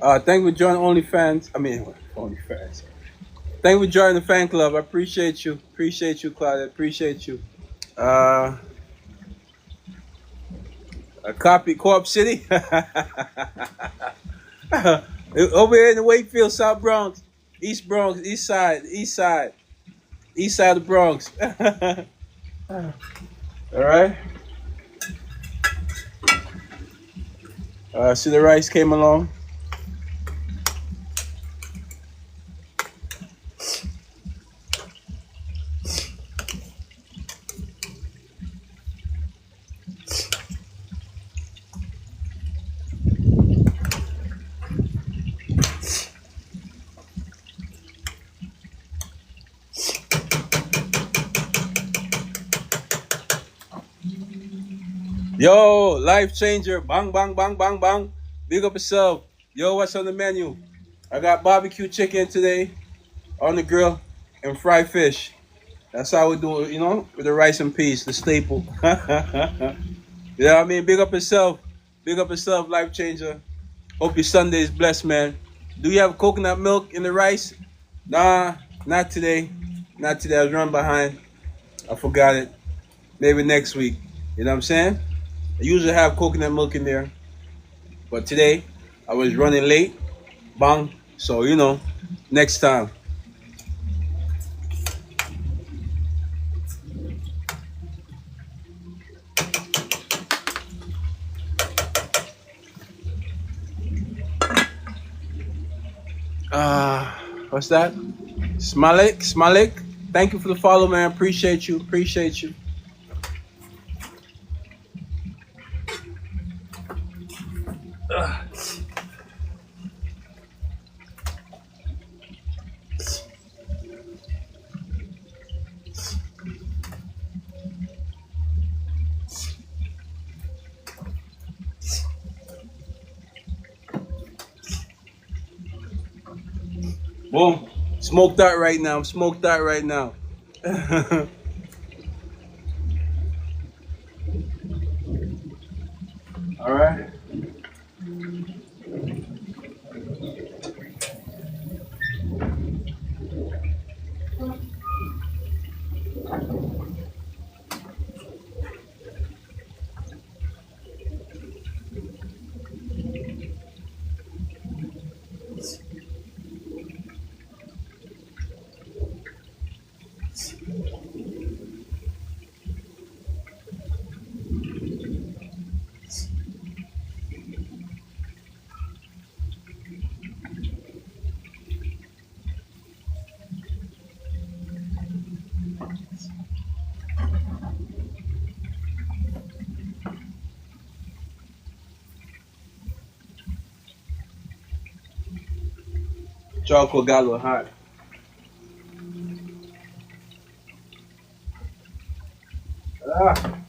S1: Uh, thank you for joining OnlyFans. I mean, OnlyFans. Thank you for joining the fan club. I appreciate you. Appreciate you, Claudia. Appreciate you. Uh, a copy, Co-op City. Over here in the Wakefield, South Bronx, East Bronx, East side of the Bronx. All right. See the rice came along. Yo, life changer. Bang, bang, bang, bang, bang. Big up yourself. Yo, what's on the menu? I got barbecue chicken today on the grill and fried fish. That's how we do it, with the rice and peas, the staple. Yeah, I mean, big up yourself. Big up yourself, life changer. Hope your Sunday is blessed, man. Do you have coconut milk in the rice? Nah, not today. Not today. I was running behind. I forgot it. Maybe next week. You know what I'm saying? I usually have coconut milk in there. But today, I was running late. Bang. So, next time. What's that? Smalik. Thank you for the follow, man. Appreciate you. Appreciate you. Boom. Smoked out right now. I'm smoked out right now. All right. Chocolate got a little hot. Ah.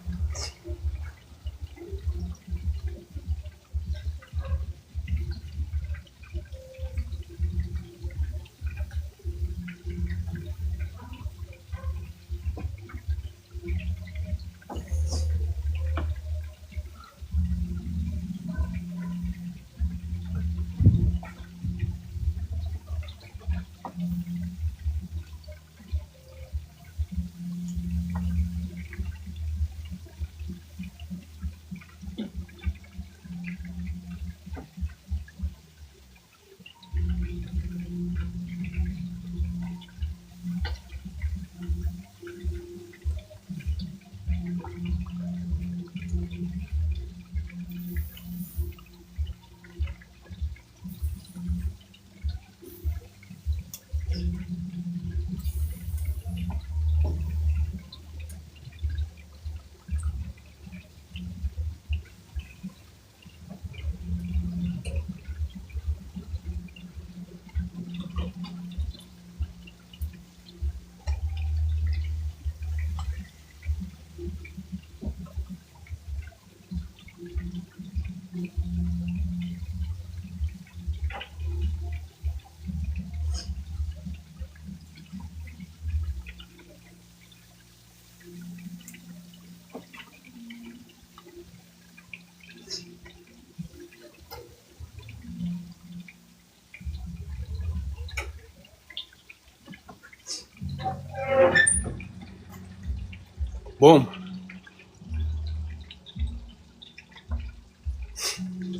S1: Boom.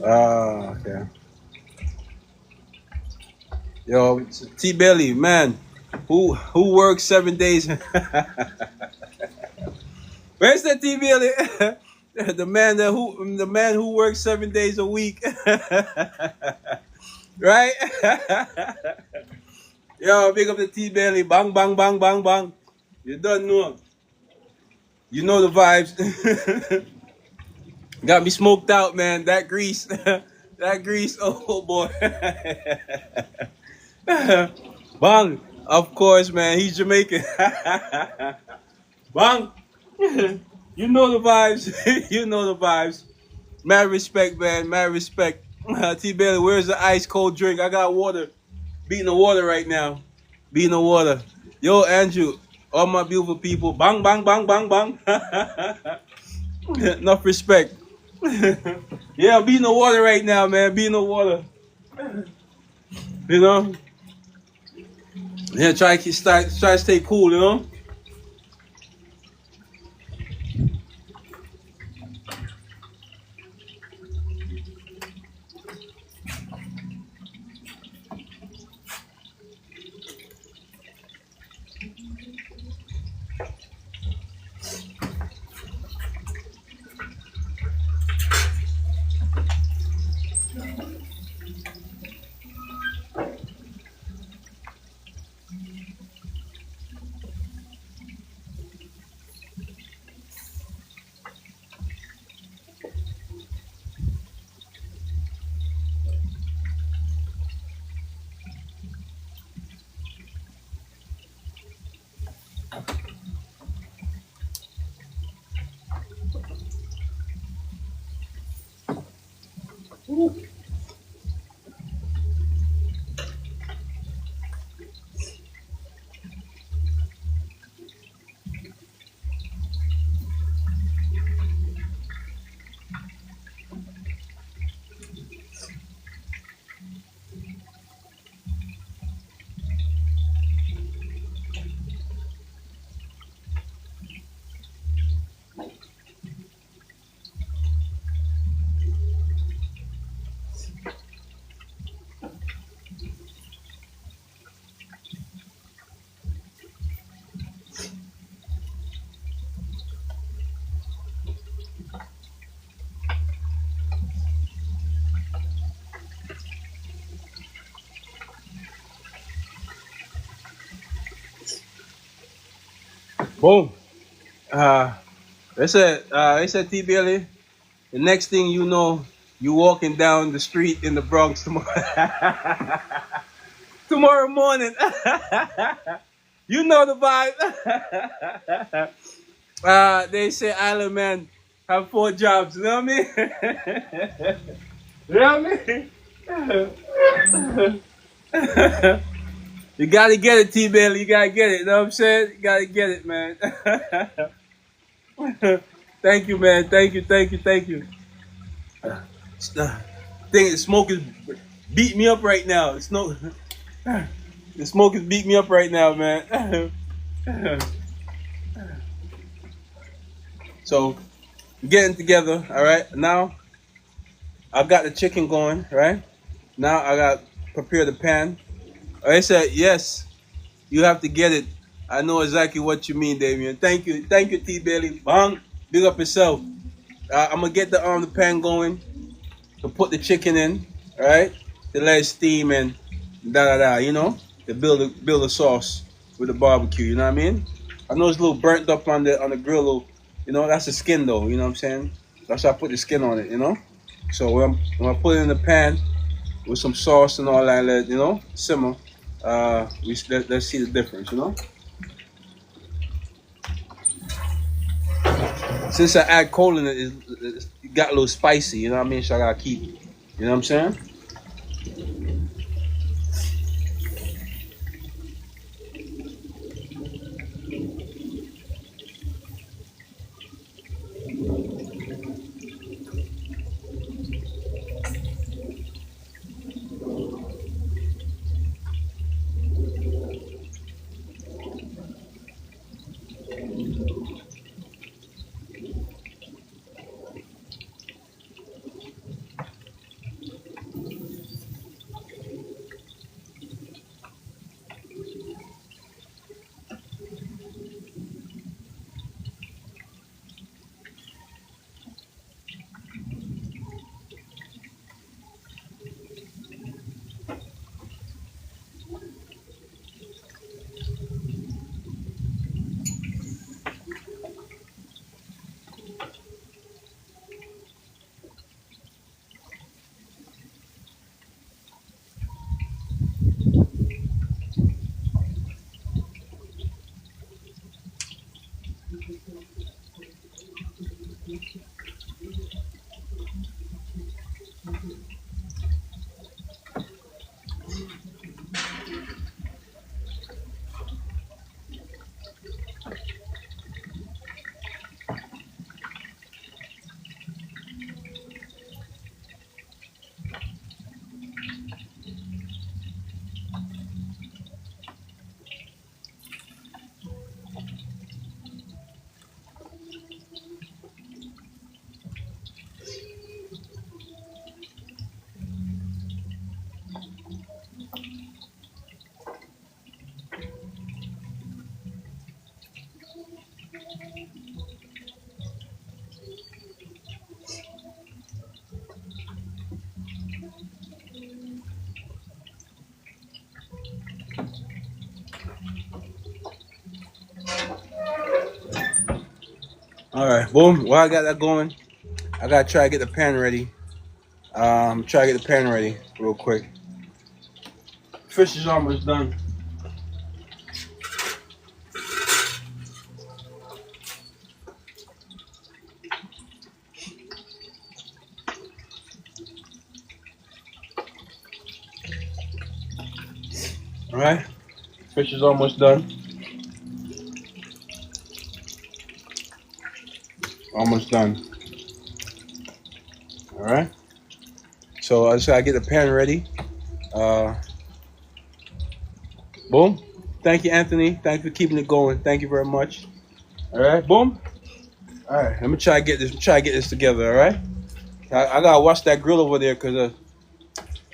S1: Okay. Yo, T Belly, man. Who works 7 days? Where's that T Belly? the man who works 7 days a week. Right? Yo, big up the T Belly. Bang bang bang bang bang. You don't know. You know the vibes. Got me smoked out, man. That grease. That grease. Oh boy. Bang. Of course, man. He's Jamaican. Bang. You know the vibes. You know the vibes. Mad respect, man. Mad respect. T Bailey, where's the ice cold drink? I got water. Beating the water right now. Beating the water. Yo, Andrew. All my beautiful people. Bang, bang, bang, bang, bang. Enough respect. Yeah, beating the water right now, man. Beating the water. You know? Yeah, try to stay cool, you know? Boom. They said T Billy. The next thing you know, you walking down the street in the Bronx tomorrow, tomorrow morning. You know the vibe. They say Island Man have 4 jobs. You know what I mean? You know what I mean? You gotta get it, T Billy. You gotta get it. You know what I'm saying? You gotta get it, man. Thank you, man. Thank you, thank you, thank you. Thing the smoke is beat me up right now. The smoke is beat me up right now, man. So getting together, all right. Now I got the chicken going, right? Now I got prepare the pan. I said yes. You have to get it. I know exactly what you mean, Damien. Thank you, T Bailey. Bang, big up yourself. I'm gonna get the pan going to put the chicken in, all right? To let it steam and da da da. You know, to build a sauce with the barbecue. You know what I mean? I know it's a little burnt up on the grill. You know, that's the skin though. You know what I'm saying? That's why I put the skin on it. You know. So when I put it in the pan with some sauce and all that, you know, simmer. Let's see the difference. You know. Since I add coal in it, it got a little spicy. You know what I mean? So I gotta keep. You know what I'm saying? All right, boom. While I got that going, I gotta try to get the pan ready. Try to get the pan ready real quick. Fish is almost done. All right, fish is almost done. Almost done. All right. So I just gotta get the pan ready. Uh, boom. Thank you, Anthony. Thank you for keeping it going. Thank you very much. All right. Boom. All right. Let me try to get this. Try to get this together. All right. I gotta watch that grill over there because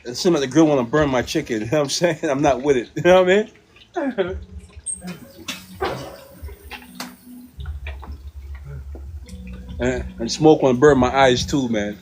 S1: it seems like the grill want to burn my chicken. You know what I'm saying? I'm not with it. You know what I mean? And smoke want to burn my eyes too, man.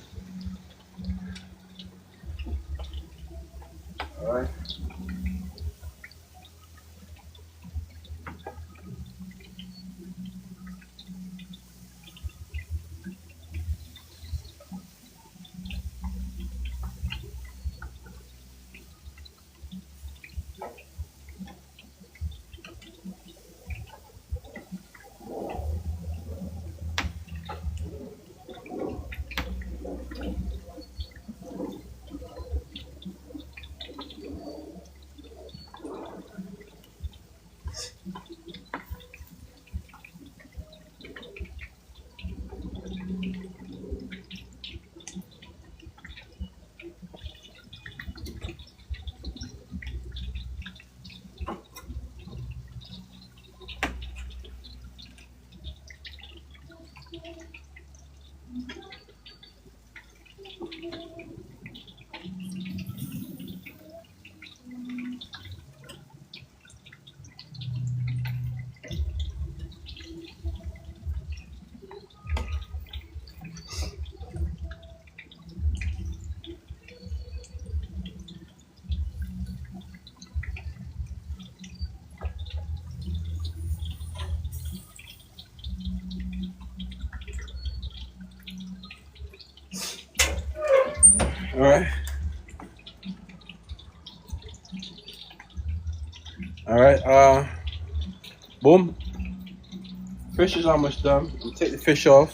S1: All right. All right. All right. Boom. Fish is almost done. We'll take the fish off.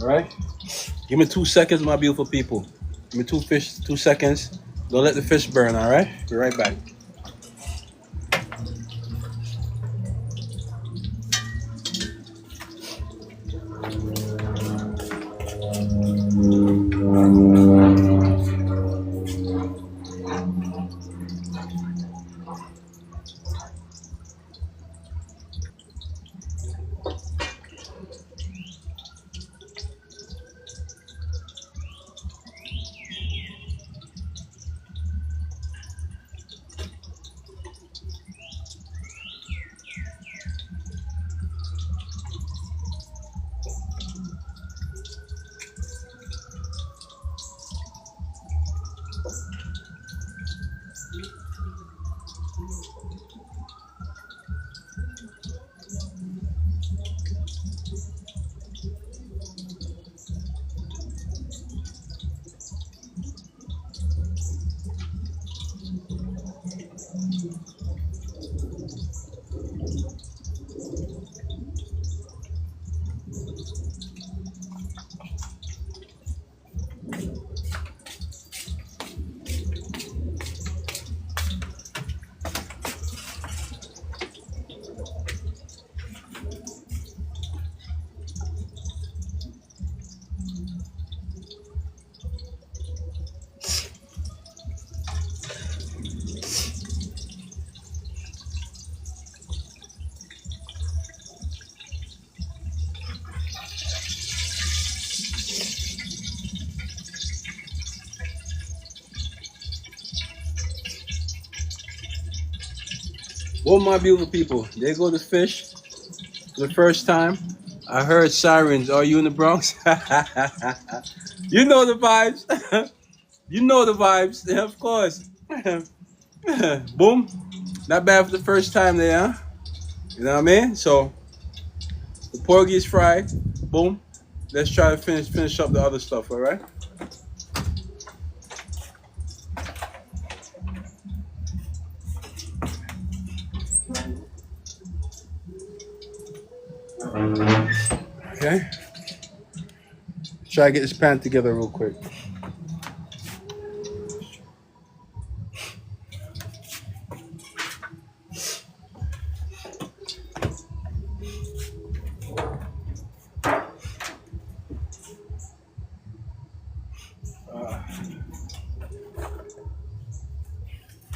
S1: All right. Give me 2 seconds, my beautiful people. Give me 2 seconds. Don't let the fish burn. All right. Be right back. Well, my beautiful people, there go the fish for the first time. I heard sirens. Are you in the Bronx? You know the vibes. You know the vibes. Yeah, of course. Boom. Not bad for the first time there, huh? You know what I mean? So The porgy is fried. Boom. Let's try to finish up the other stuff. All right. Okay. Try to get this pan together real quick.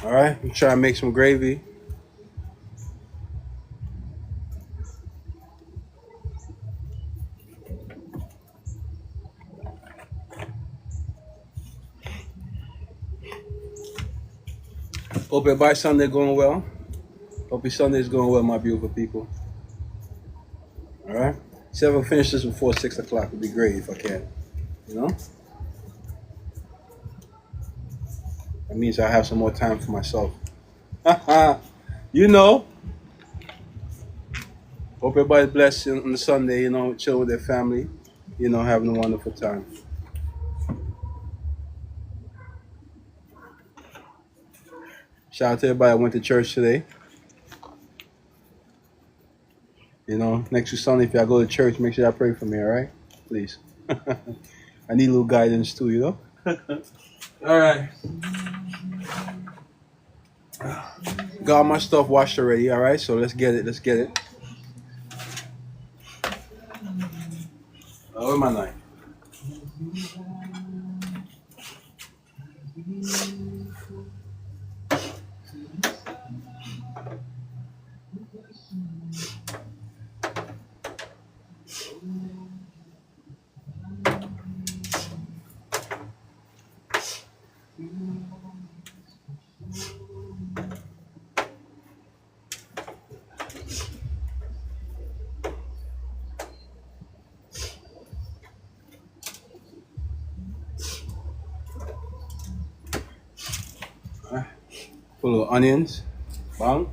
S1: All right. I'm trying to make some gravy. Hope everybody's Sunday going well. Hope your Sunday is going well, my beautiful people. All right. See if I finish this before 6 o'clock. Would be great if I can. You know. That means I have some more time for myself. You know. Hope everybody's blessed on the Sunday. You know, chill with their family. You know, having a wonderful time. Shout out to everybody that went to church today. You know, next week Sunday, if y'all go to church, make sure y'all pray for me, all right? Please. I need a little guidance too, you know? All right. Got all my stuff washed already, all right? So let's get it. Let's get it. Where's my knife? All right. Put a little onions. Bang.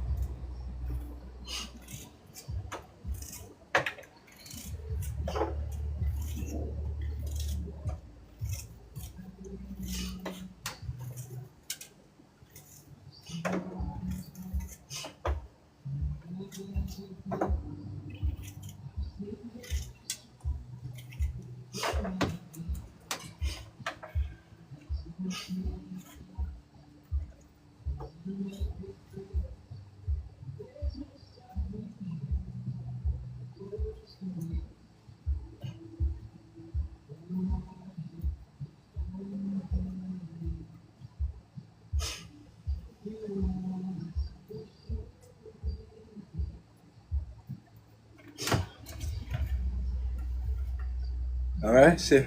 S1: All right. See.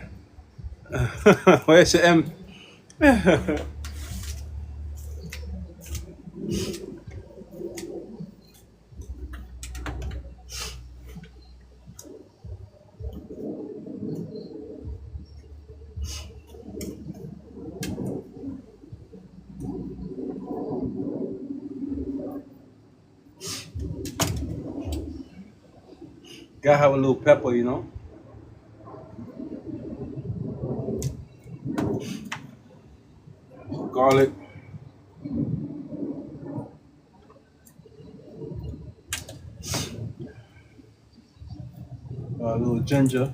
S1: Where's the M? Gotta have a little pepper, you know? Garlic. A little ginger.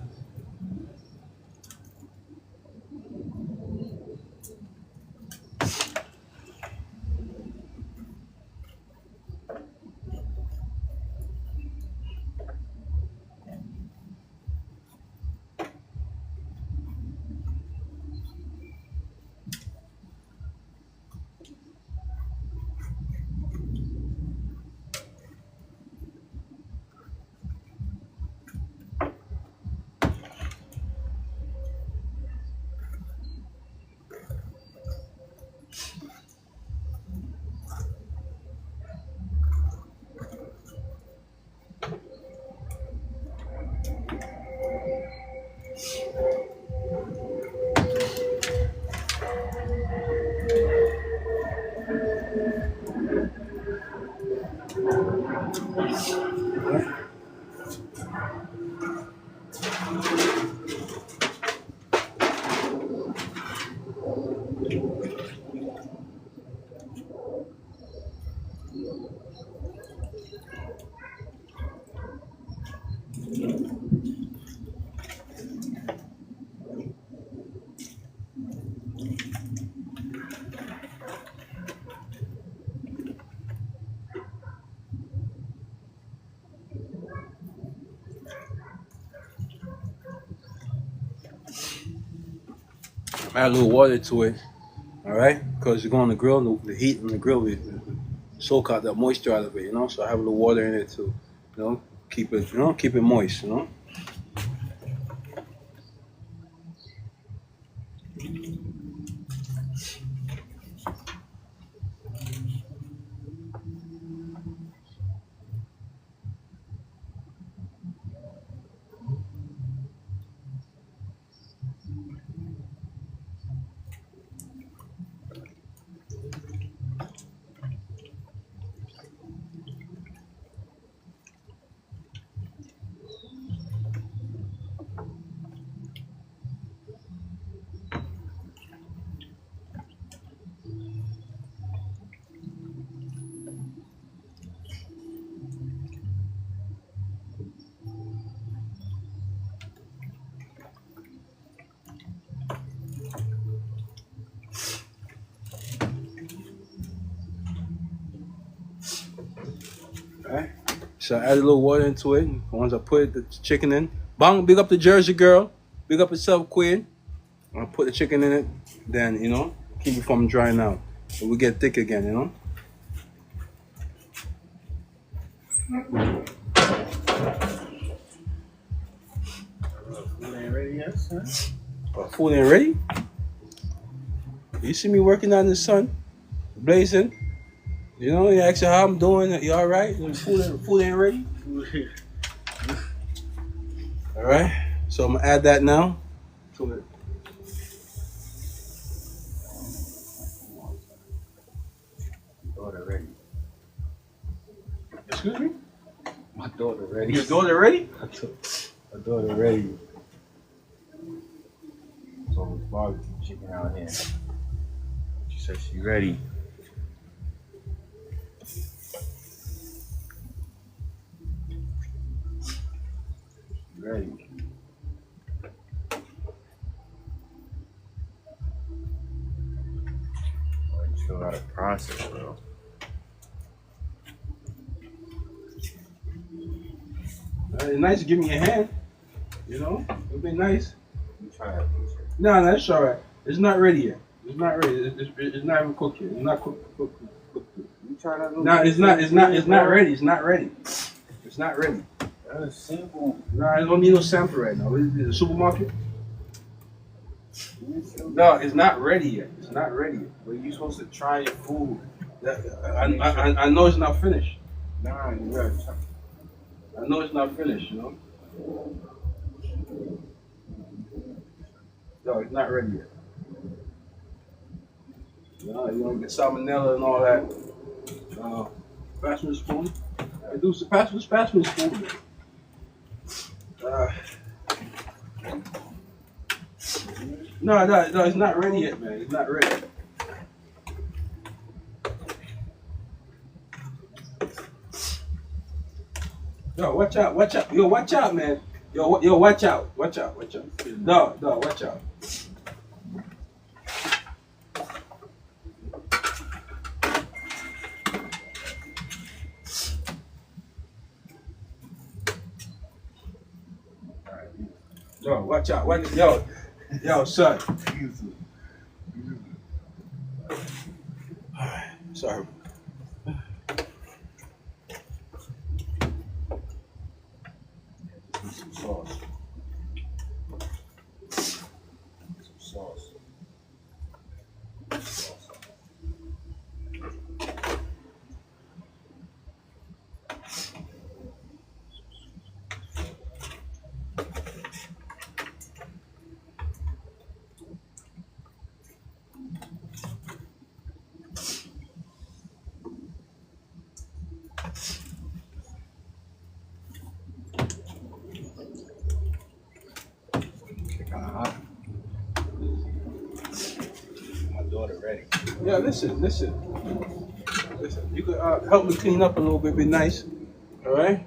S1: Add a little water to it. All right, because you're going on the grill, the heat on the grill will soak out that moisture out of it. You know, so I have a little water in it too. You know, keep it moist. You know. All right. So I add a little water into it. Once I put the chicken in, bang, big up the Jersey girl, big up yourself, Queen. I put the chicken in it, then you know, keep it from drying out. It will get thick again, you know.
S2: Food ain't ready yet, son.
S1: Food ain't ready. You see me working out in the sun, blazing. You know, you ask you how I'm doing. You all right? Food ain't ready. All right. So I'm gonna add that now to it.
S2: Daughter ready.
S1: Excuse me.
S2: My daughter ready.
S1: Your daughter ready?
S2: My daughter ready. So it's barbecue chicken out here. She said she ready. Ready. Oh, you still gotta process, bro.
S1: It's nice to give me a hand. You know, it'd be nice.
S2: You try that piece.
S1: No, it's all right. It's not ready yet. It's not ready. It's not even cooked yet. It's not cooked.
S2: You try that little
S1: No, it's not. It's not. It's not ready. It's not ready. It's not ready.
S2: That's simple.
S1: No, I don't need no sample right now. Is it the supermarket? No, it's not ready yet. It's not ready yet.
S2: But you supposed to try your food.
S1: I know it's not finished.
S2: Nah, you gotta try.
S1: I know it's not finished, you know? No, it's not ready yet. No, you don't get salmonella and all that. Pass me the spoon. I do pass me the spoon. No, it's not ready yet, man. It's not ready. Yo, watch out. Yo, watch out, man. Yo, watch out. No, watch out. Yo, watch out. Yo, son. Sorry.
S2: Some sauce. My daughter ready.
S1: Yeah, listen. You could help me clean up a little bit, be nice. All right?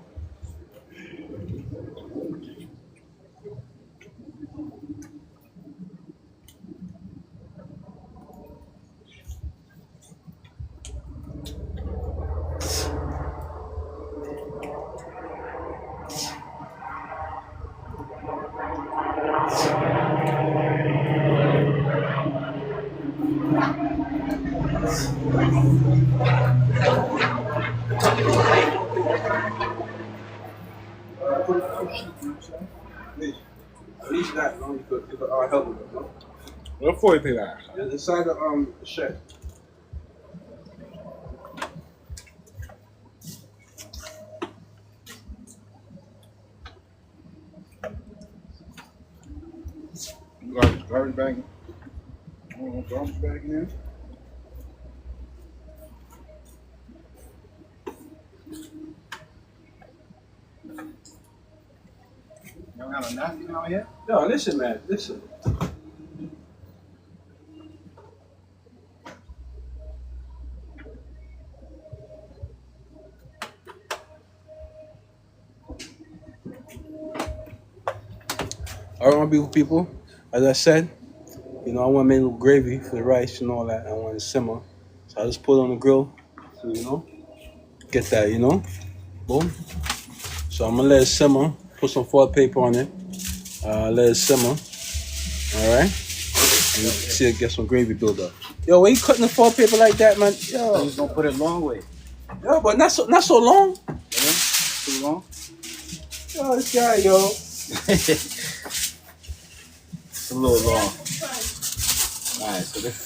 S2: What for you that?
S1: Inside the shed.
S2: Garbage bag. Oh, garbage bag in there. You don't have a napkin out here?
S1: Yo, listen, man. Listen. All right, my beautiful people. As I said, you know, I want to make a little gravy for the rice and all that. I want it to simmer. So I just put it on the grill to, you know, get that, you know. Boom. So I'm going to let it simmer. Put some foil paper on it. Let it simmer. All right. And see it get some gravy build up. Yo, why you cutting the foil paper like that, man? Yo.
S2: I'm just gonna put it long way.
S1: Yo, but not so long.
S2: Yeah? Too long?
S1: Yo, this guy, yo.
S2: It's a little long. Alright, so this.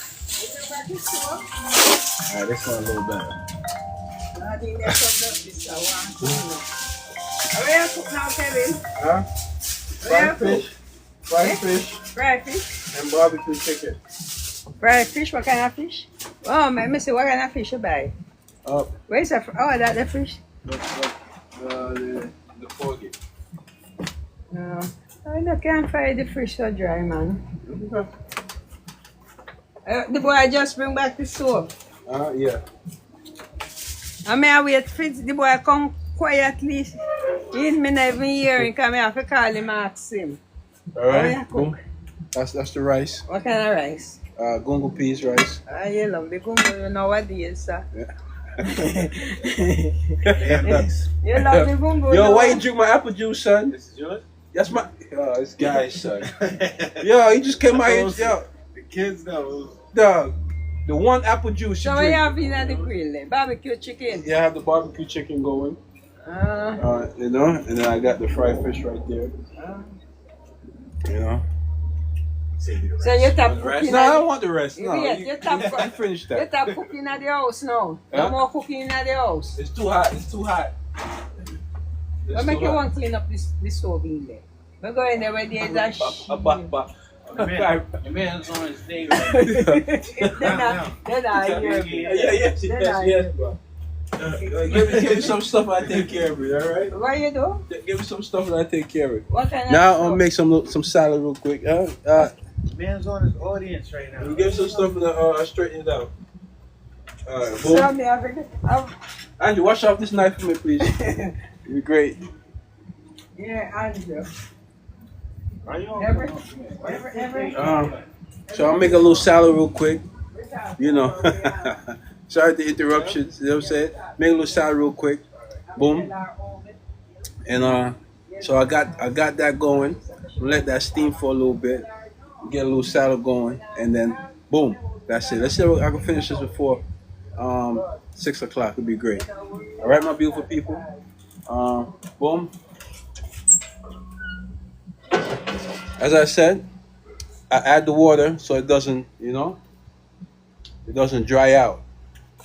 S2: Alright, this one a little better.
S3: Where you cook now, Kevin?
S1: Huh? Fried fish. Fried fish.
S3: Fried fish.
S1: And barbecue chicken.
S3: Fried fish, what kind of fish? Oh, let me see, what kind of fish you buy? Where's the, oh, that the fish?
S1: The porgy.
S3: No. I can't find the fish so dry, man. The boy just bring back the soap.
S1: Yeah.
S3: I mean, I wait for the boy come quietly. He me not even hearing, because I have to call him and ask him.
S1: Alright, boom. That's the rice.
S3: What kind of rice?
S1: Gungo peas rice.
S3: You love the gumbo nowadays, sir.
S1: Yeah.
S3: You love the gumbo.
S1: Yo, why you drink my apple juice, son?
S2: This is yours?
S1: That's my. Oh, this guy, son. Yo, he just came out here. Yo,
S2: The kids know.
S1: dog. The one apple juice.
S3: So what you have in at the grill then? Barbecue chicken?
S1: Yeah, I have the barbecue chicken going. You know, and then I got the fried fish right there. You know.
S3: So you tap cooking?
S1: No, I don't want the rest. No,
S3: Yes, you tap
S1: you finish
S3: You
S1: that.
S3: tap cooking at the house now.
S1: Huh?
S3: No more cooking at the house.
S1: It's too hot. It's too hot.
S3: What make you want to clean up this stove in there? We go in there where there's a
S2: Your man's on his day right now.
S3: Then I hear me.
S1: Yes, bro. Give me some stuff I take care of it, all right?
S3: What you do?
S1: Give me some stuff that I take care of it.
S3: What kind
S1: Now
S3: of
S1: I'll make some salad real quick.
S2: Man's on his audience right now.
S1: Give me some stuff that I straighten it out. Alright,
S3: stuff? Tell
S1: boom.
S3: me everything.
S1: Andrew, wash off this knife for me, please. It'd be great.
S3: Yeah, Andrew.
S2: Are you on?
S3: Every.
S1: So I'll make a little salad real quick. You know. Sorry for the interruptions. You know what I'm saying? Make a little salad real quick. Boom. And so I got that going. Let that steam for a little bit. Get a little salad going, and then boom. That's it. Let's see if I can finish this before 6 o'clock. It'd be great. All right, my beautiful people. Boom. As I said, I add the water so it doesn't, you know, it doesn't dry out.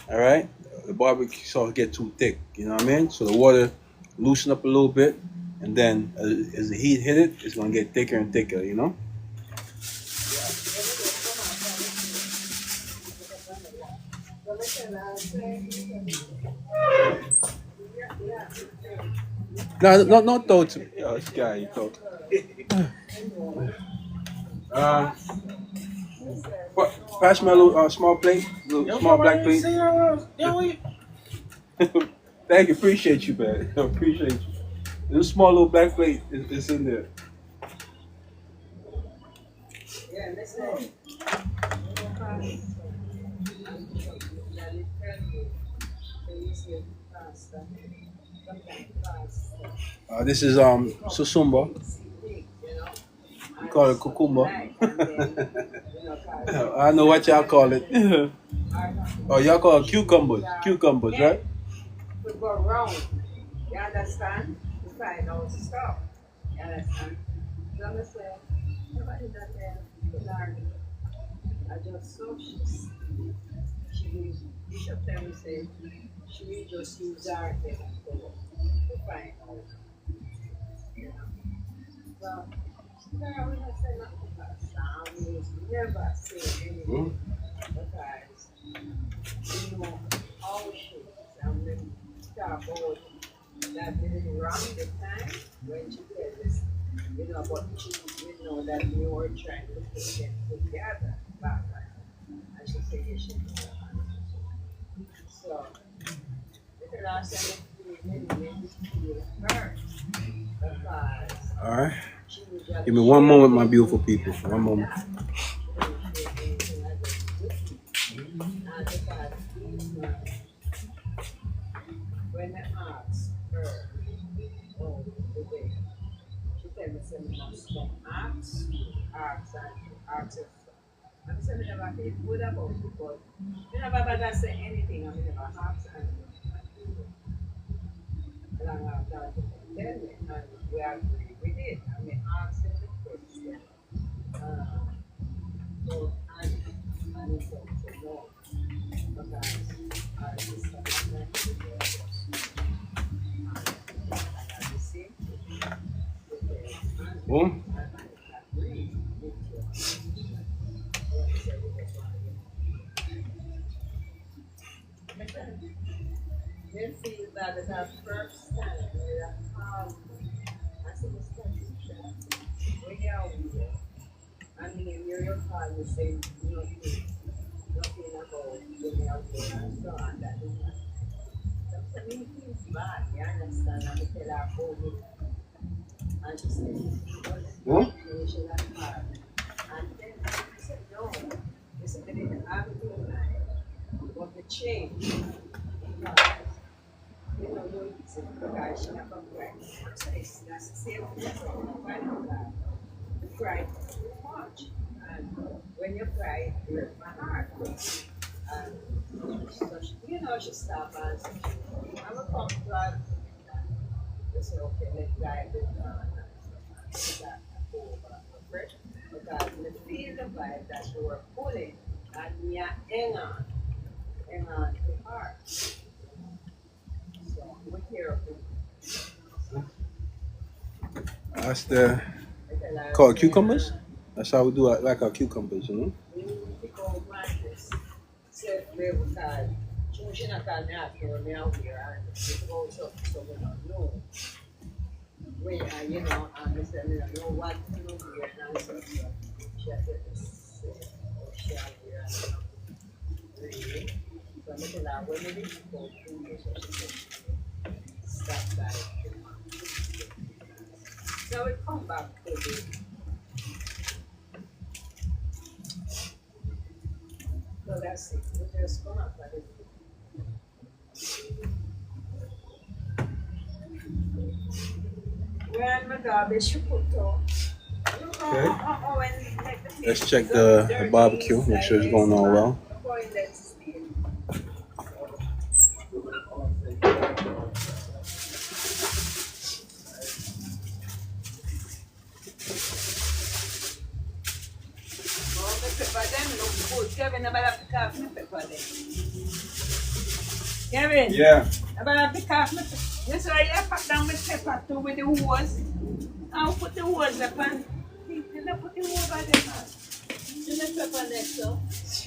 S1: All right, the barbecue sauce get too thick. You know what I mean? So the water loosen up a little bit, and then as the heat hit it, it's gonna get thicker and thicker. You know. No, throw it to me. Oh, this guy, you throw. Pass me a little small plate, small black plate. Thank you, appreciate you, man. Appreciate you. This small little black plate is in there.
S3: Yeah, listen.
S1: This is susumba. We call it cucumber. I know what y'all call it. Oh, y'all call it cucumbers. Cucumbers, right?
S3: We go round. You understand? We find out stuff. You understand? You understand? Nobody does that. just so she Bishop tell me say she will just use her head to find out. You know. But girl, we don't say nothing about Sam. We never say anything because you know how she is. And when we talk about that didn't wrong the time when she said this, you know, but you know that we were trying to put them together back then. And she said, you should know. So, the last time we made this feel hurt because
S1: All right.
S3: she was just
S1: Give me one moment, my beautiful people. One moment.
S3: and because when I asked her, oh, the way, she said, me say, me must come ask her. And I said, me never feel good about it, but me never bother say anything, and me never ask her anything. And I have that to tell me, and we agree with it, and we asked him the question. So, and he said, no, because our sister was not to the same thing with the
S1: Boom.
S3: and I agree with you. They feel that the first time they are calm. I said, Mr. Teacher, when you are here, I mean, you're calm, you say nothing about when you are here and so on. That is not. Sometimes it feels bad, you understand? And I tell her, oh, and she said, well, you should have had. And then I said, no. They said, they didn't have it in mind. But the change, because, you know, you said, because she never cried. So that's the same thing. Why not that? You cry too much. And when you cry, it hurts my heart. And so she, you know, she stopped and said, I'm going to come to her. They said, okay, let's drive it down. That over fresh because we feel the vibe that you were pulling and we are hang on to her. So we're careful.
S1: That's the called cucumbers. That's how we do it, like our cucumbers, you know.
S3: We pick out mattress. Said we because she not can ask me when we out here and we go so we don't know. We are, you know, and we said we don't know what to do here and so she had to say, oh, she out here and really. So I tell her when we reach go through so she said stop that. So we come back to the so that's it. We just come up with it. When my garbage you put on.
S1: Okay. Let's check the barbecue. Make sure it's going on well.
S3: Kevin,
S1: Yeah.
S3: about pick off my this why you pack down my pepper too with the hose. I'll put the hose up and you know, put the hose by the man. You the pepper next so.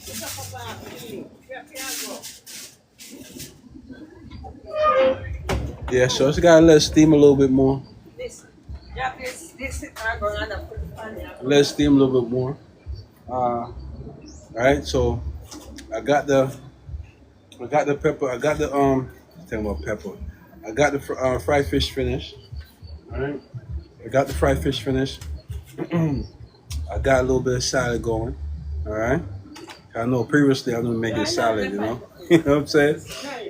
S3: The pepper back go.
S1: Yeah, so it's gotta let it steam a little bit more.
S3: This I'm going to put the pan here.
S1: Let it steam a little bit more. Alright, so I got the pepper. I got the talking about pepper. I got the fried fish finished. Alright, I got the fried fish finished. I got a little bit of salad going. Alright, I know previously I was making salad. You know, you know what I'm saying.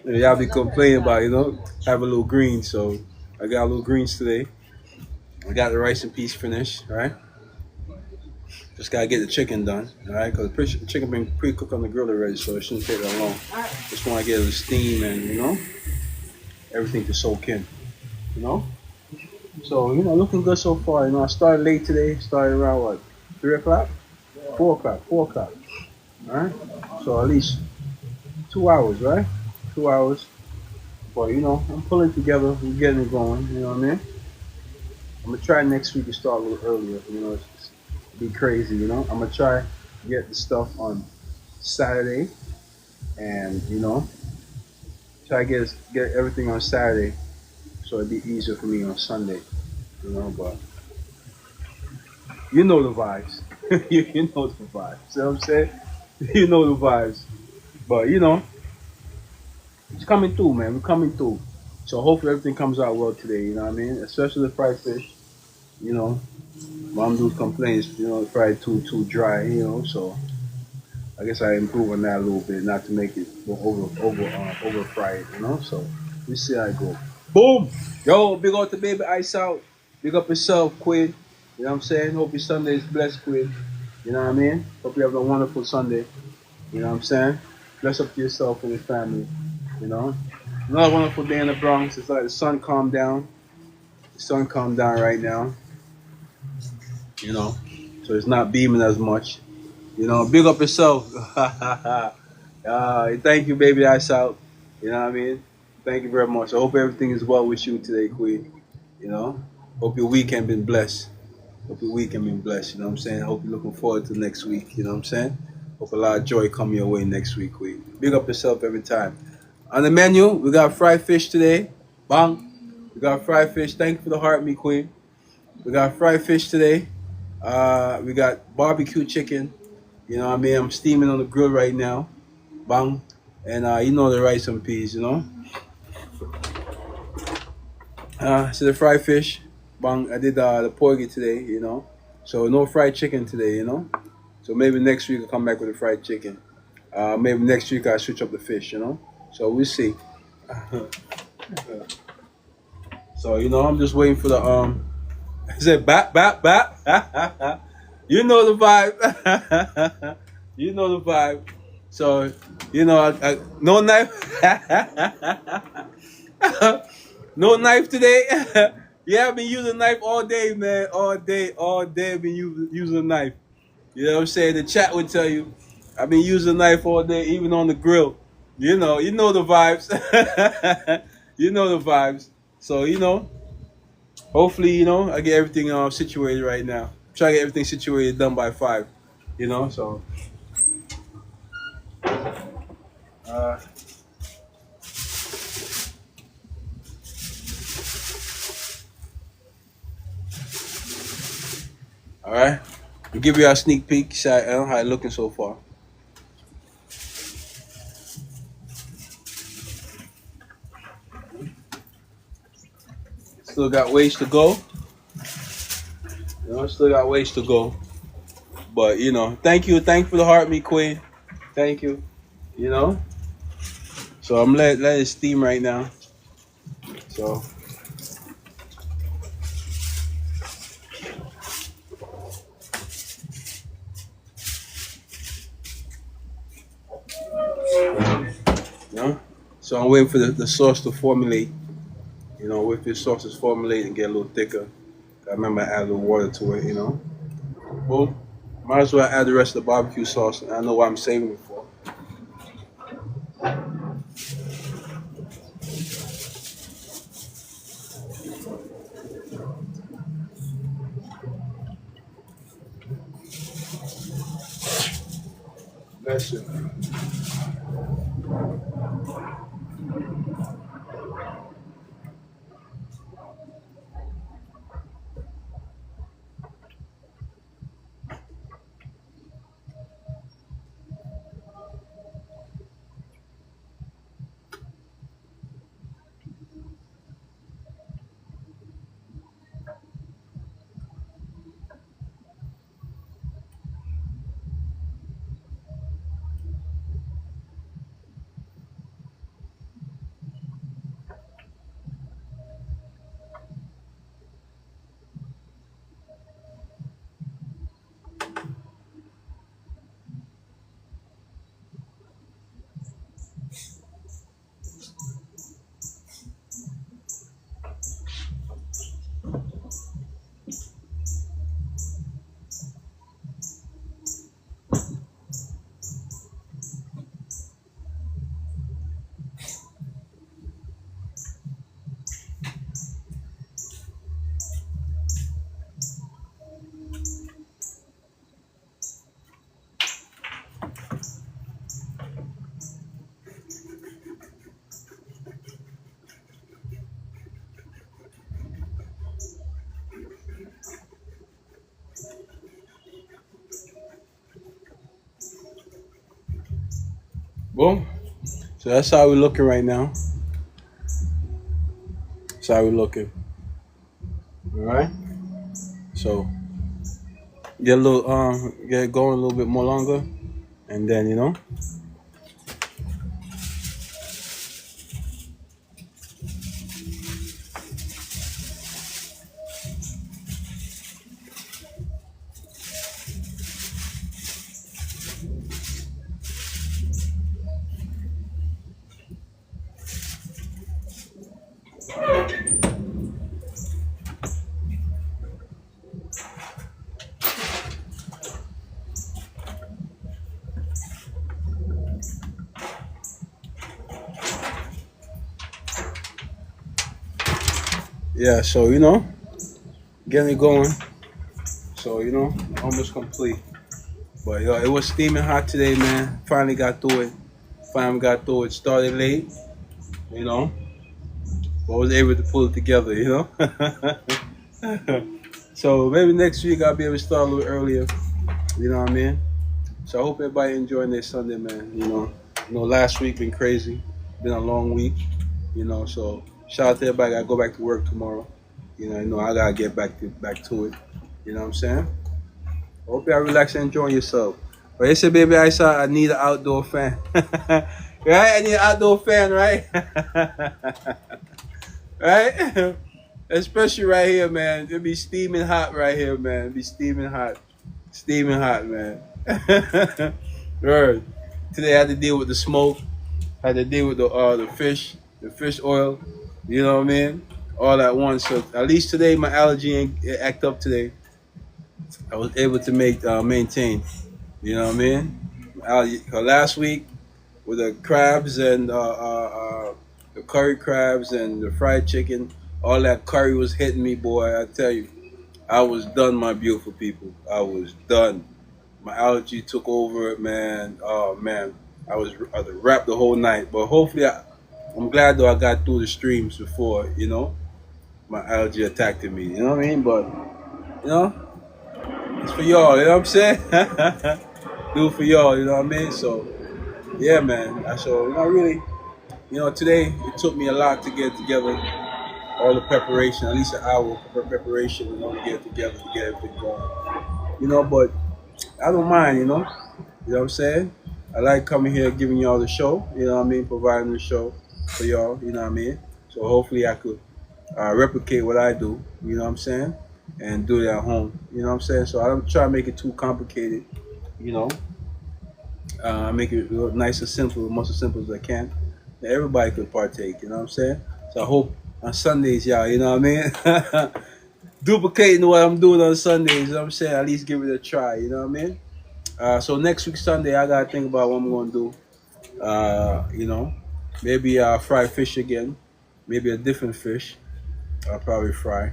S1: Y'all be complaining about, you know, have a little greens. So I got a little greens today. I got the rice and peas finished. All right. Just gotta get the chicken done, all right? Because the chicken been pre-cooked on the grill already, so it shouldn't take that long. Just want to get the steam and, you know, everything to soak in, you know? So, you know, looking good so far. You know, I started late today. Started around, what, 3 o'clock? 4 o'clock. All right. So at least 2 hours, right? 2 hours. But you know, I'm pulling together. We're getting it going. You know what I mean? I'm gonna try next week to start a little earlier. You know, it's be crazy. You know, I'm gonna try get the stuff on Saturday, and you know, try to get everything on Saturday, so it'd be easier for me on Sunday. You know, but you know the vibes. You know the vibes. See what I'm saying? You know the vibes. But you know, it's coming through, man. We're coming through. So hopefully everything comes out well today. You know what I mean? Especially the fried fish. You know, mom dude complains. You know, the fried too dry. You know, so I guess I improve on that a little bit, not to make it go over fried. You know, so we see how it go. Boom. Yo, big up to baby ice out. Big up yourself, Quid. You know what I'm saying? Hope your Sunday is blessed, Quid. You know what I mean? Hope you have a wonderful Sunday. You know what I'm saying? Bless up to yourself and your family. You know? Another wonderful day in the Bronx. It's like the sun calmed down. The sun calmed down right now. You know? So it's not beaming as much. You know, big up yourself. Thank you, baby. Ice out. You know what I mean? Thank you very much. I hope everything is well with you today, Queen. You know? Hope your weekend been blessed. Hope your weekend been blessed. You know what I'm saying? Hope you're looking forward to next week. You know what I'm saying? Hope a lot of joy come your way next week, Queen. Big up yourself every time. On the menu, we got fried fish today. Bang. We got fried fish. Thank you for the heart, me queen. We got fried fish today. We got barbecue chicken. You know what I mean? I'm steaming on the grill right now. Bang. And you know the rice and peas, you know? So the fried fish. Bang. I did the porgy today, you know? So no fried chicken today, you know? So maybe next week I'll come back with the fried chicken. Maybe next week I'll switch up the fish, you know? So we'll see. So, you know, I'm just waiting for the I said bap bap bap. You know the vibe. You know the vibe. So, you know, no knife. No knife today. Yeah, I've been using a knife all day, man. All day. I've been using a knife. You know what I'm saying? The chat would tell you. I've been using a knife all day, even on the grill. You know the vibes. You know the vibes. So, you know, hopefully, you know, I get everything situated right now. Try to get everything situated done by 5. You know, so uh, all right. We'll give you a sneak peek. See how it looking so far. Still got ways to go. You know, still got ways to go. But you know, thank you for the heart, me queen. Thank you. You know, so I'm let it steam right now. So you know, so I'm waiting for the sauce to formulate. You know, with the sauce is formulate and get a little thicker. I remember I add a little water to it. You know, boom. Might as well add the rest of the barbecue sauce. I know what I'm saving it for. That's it. Boom. So that's how we're looking right now. That's how we're looking. All right. So get a little get it going a little bit more longer, and then yeah. So getting it going. So almost complete. But it was steaming hot today, man. Finally got through it. Finally got through it. Started late, you know, but was able to pull it together. So maybe next week I'll be able to start a little earlier. You know what I mean? So I hope everybody enjoying their Sunday, man. Last week been crazy. Been a long week. So shout out to everybody. I gotta go back to work tomorrow. I gotta get back to it. You know what I'm saying? Hope y'all relax and enjoy yourself. But they said, baby, I need an outdoor fan. Right? I need an outdoor fan, right? Right? Especially right here, man. It be steaming hot right here, man. It be steaming hot. Steaming hot, man. Word. Today I had to deal with the smoke. Had to deal with the fish oil. You know what I mean? All at once. So at least today my allergy ain't act up today. I was able to maintain. You know what I mean? Last week with the crabs and the curry crabs and the fried chicken, all that curry was hitting me, boy. I tell you, I was done, my beautiful people. I was done. My allergy took over, man. Oh man, I was wrapped the whole night. But hopefully, I'm glad though I got through the streams before my allergy attacked me. You know what I mean? But you know, it's for y'all. You know what I'm saying? Do it for y'all. You know what I mean? So yeah, man. So really, today it took me a lot to get together all the preparation, at least an hour for preparation, to get it together to get everything going. But I don't mind. You know what I'm saying? I like coming here, giving y'all the show. You know what I mean? Providing the show for y'all. You know what I mean? So hopefully I could replicate what I do. You know what I'm saying? And do it at home. You know what I'm saying? So I don't try to make it too complicated. You know, I make it real nice and simple, most as simple as I can. That everybody could partake. You know what I'm saying? So I hope on Sundays, y'all. You know what I mean? Duplicating what I'm doing on Sundays. You know what I'm saying? At least give it a try. You know what I mean? So next week Sunday, I gotta think about what I'm gonna do. Maybe fry fish again, maybe a different fish. I'll probably fry,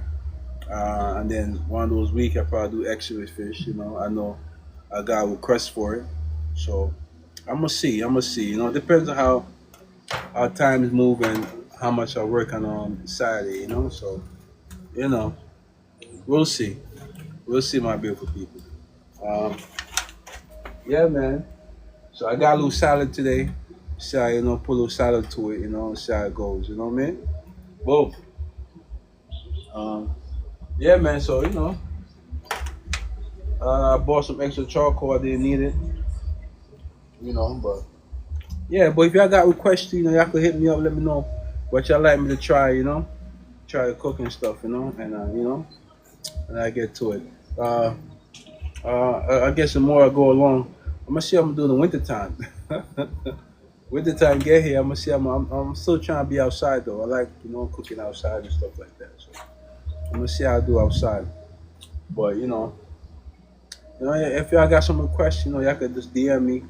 S1: and then one of those weeks I probably do extra fish. I know a guy will request for it, so I'm gonna see. It depends on how times move and how much I work on Saturday. So you know, we'll see. We'll see, my beautiful people. Um, yeah, man. So I got a little salad today. See how, put a little salad to it, see how it goes, you know what I mean? Boom. Um, yeah, man, so, I bought some extra charcoal. I didn't need it, but yeah, but if y'all got requests, y'all could hit me up, let me know what y'all like me to try, try to cook and stuff, and, and I get to it. I guess the more I go along, I'm gonna see what I'm gonna do in the wintertime. Wintertime get here, I'm gonna see. I'm still trying to be outside though. I like cooking outside and stuff like that. So I'm gonna see how I do outside. But if y'all got some requests, y'all could just DM me.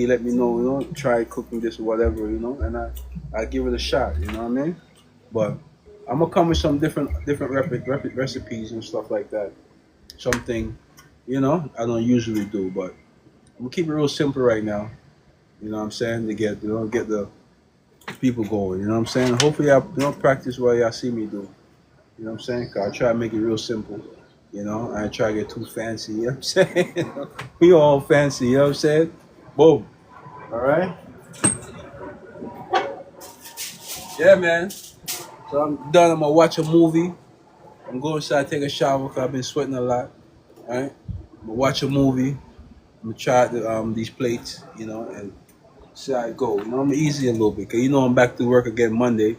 S1: Let me know. Try cooking this or whatever. And I give it a shot. You know what I mean? But I'm gonna come with some different recipes and stuff like that. Something I don't usually do, but I'm gonna keep it real simple right now. You know what I'm saying? To get get the people going. You know what I'm saying? Hopefully I practice what y'all see me do. You know what I'm saying? 'Cause I try to make it real simple. I ain't try to get too fancy. You know what I'm saying? We all fancy. You know what I'm saying? Boom. All right. Yeah, man. So I'm done. I'm gonna watch a movie. I'm going inside, take a shower because I've been sweating a lot. All right. I'm gonna watch a movie. I'm gonna try these plates, and see how it go. I'm easy a little bit because I'm back to work again Monday.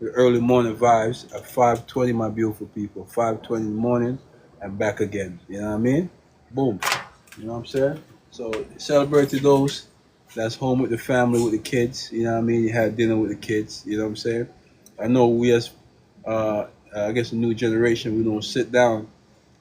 S1: The early morning vibes at 5:20, my beautiful people. 5:20 in the morning, and back again. You know what I mean? Boom. You know what I'm saying? So celebrate to those that's home with the family, with the kids. You know what I mean? You had dinner with the kids. You know what I'm saying? I know we as, I guess, the new generation, we don't sit down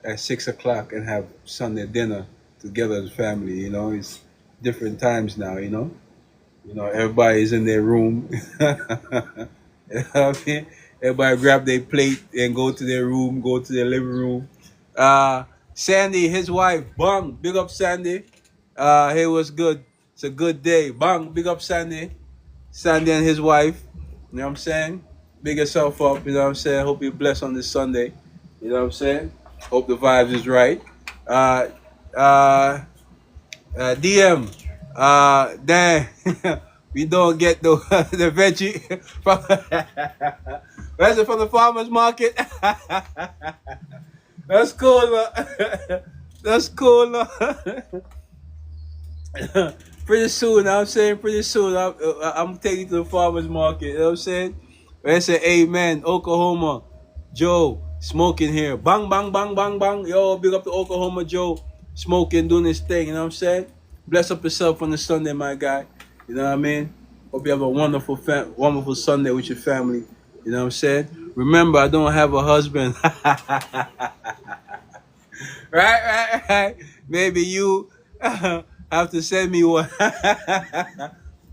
S1: at 6 o'clock and have Sunday dinner together as a family. It's different times now. Everybody's in their room. You know what I mean? Everybody grab their plate and go to their room, go to their living room. Sandy, his wife, bang, big up Sandy. Hey, what's good? It's a good day. Bang, big up Sandy. Sandy and his wife. You know what I'm saying? Big yourself up, you know what I'm saying? Hope you're blessed on this Sunday. You know what I'm saying? Hope the vibes is right. Uh, uh, DM, damn, we don't get the the veggie from where's it from the farmers market? That's cool. That's cool. Pretty soon, I'm saying pretty soon, I'm taking you to the farmers market. You know what I'm saying? I say, amen, Oklahoma, Joe, smoking here. Bang, bang, bang, bang, bang. Yo, big up to Oklahoma, Joe, smoking, doing his thing. You know what I'm saying? Bless up yourself on the Sunday, my guy. You know what I mean? Hope you have a wonderful, wonderful Sunday with your family. You know what I'm saying? Remember, I don't have a husband. Right. Maybe you have to send me one.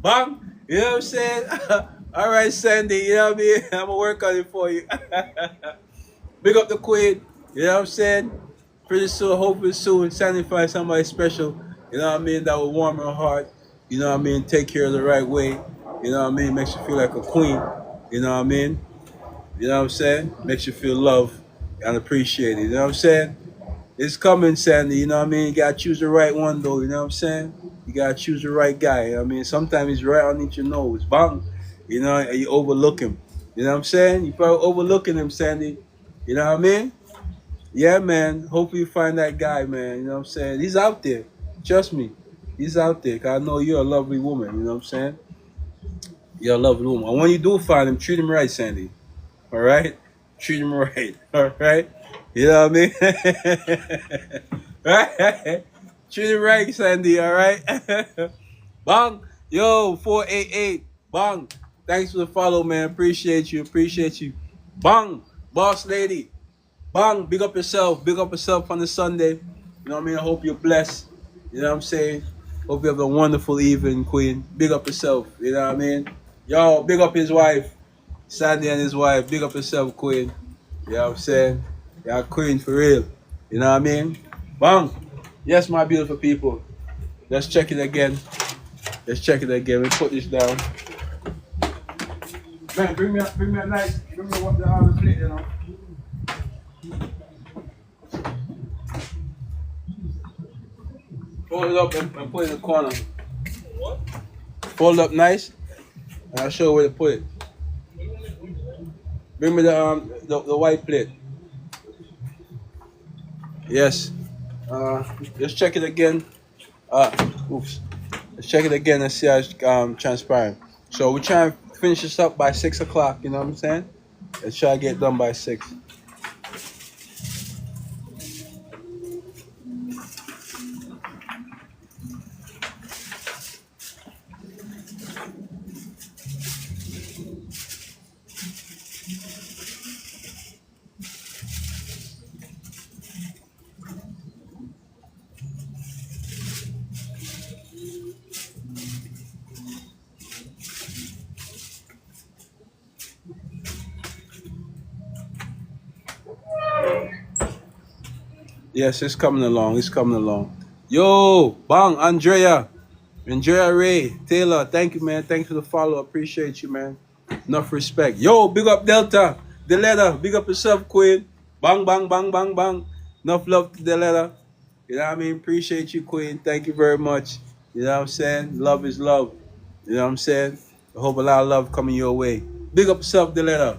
S1: Bang. You know what I'm saying? All right, Sandy. You know what I mean? I'm going to work on it for you. Big up the queen. You know what I'm saying? Pretty soon, hopefully soon, Sandy find somebody special. You know what I mean? That will warm her heart. You know what I mean? Take care of the right way. You know what I mean? Makes you feel like a queen. You know what I mean? You know what I'm saying? Makes you feel loved and appreciated. You know what I'm saying? It's coming, Sandy. You know what I mean? You gotta choose the right one, though. You know what I'm saying? You gotta choose the right guy. You know what I mean? Sometimes he's right underneath your nose. Bang. And you overlook him. You know what I'm saying? You probably overlooking him, Sandy. You know what I mean? Yeah, man. Hopefully you find that guy, man. You know what I'm saying? He's out there. Trust me. He's out there. 'Cause I know you're a lovely woman. You know what I'm saying? You're a lovely woman. And when you do find him, treat him right, Sandy. All right? Treat him right. All right? You know what I mean? Right? Treat him right, Sandy. All right? Bang. Yo, 488. Bang. Thanks for the follow, man. Appreciate you. Appreciate you. Bang. Boss lady. Bang. Big up yourself. Big up yourself on the Sunday. You know what I mean? I hope you're blessed. You know what I'm saying? Hope you have a wonderful evening, Queen. Big up yourself. You know what I mean? Yo, big up his wife. Sandy and his wife. Big up yourself, Queen. You know what I'm saying? Y'all Queen for real. You know what I mean? Bang. Yes, my beautiful people. Let's check it again. Let's check it again. We put this down. Man, bring me a nice, bring me what the plate, you know. Fold it up and put it in the corner. What? Fold it up nice, and I'll show you where to put it. Bring me the white plate. Yes. Let's check it again. Oops. Let's check it again and see how it's transparent. So we're trying to finish this up by 6 o'clock. You know what I'm saying? Let's try to get it done by 6. Yes, it's coming along. It's coming along. Yo, bang, Andrea Ray, Taylor. Thank you, man. Thanks for the follow. Appreciate you, man. Enough respect. Yo, big up Delta. Deletta, big up yourself, Queen. Bang, bang, bang, bang, bang. Enough love to Deletta. You know what I mean? Appreciate you, Queen. Thank you very much. You know what I'm saying? Love is love. You know what I'm saying? I hope a lot of love coming your way. Big up yourself, Deletta.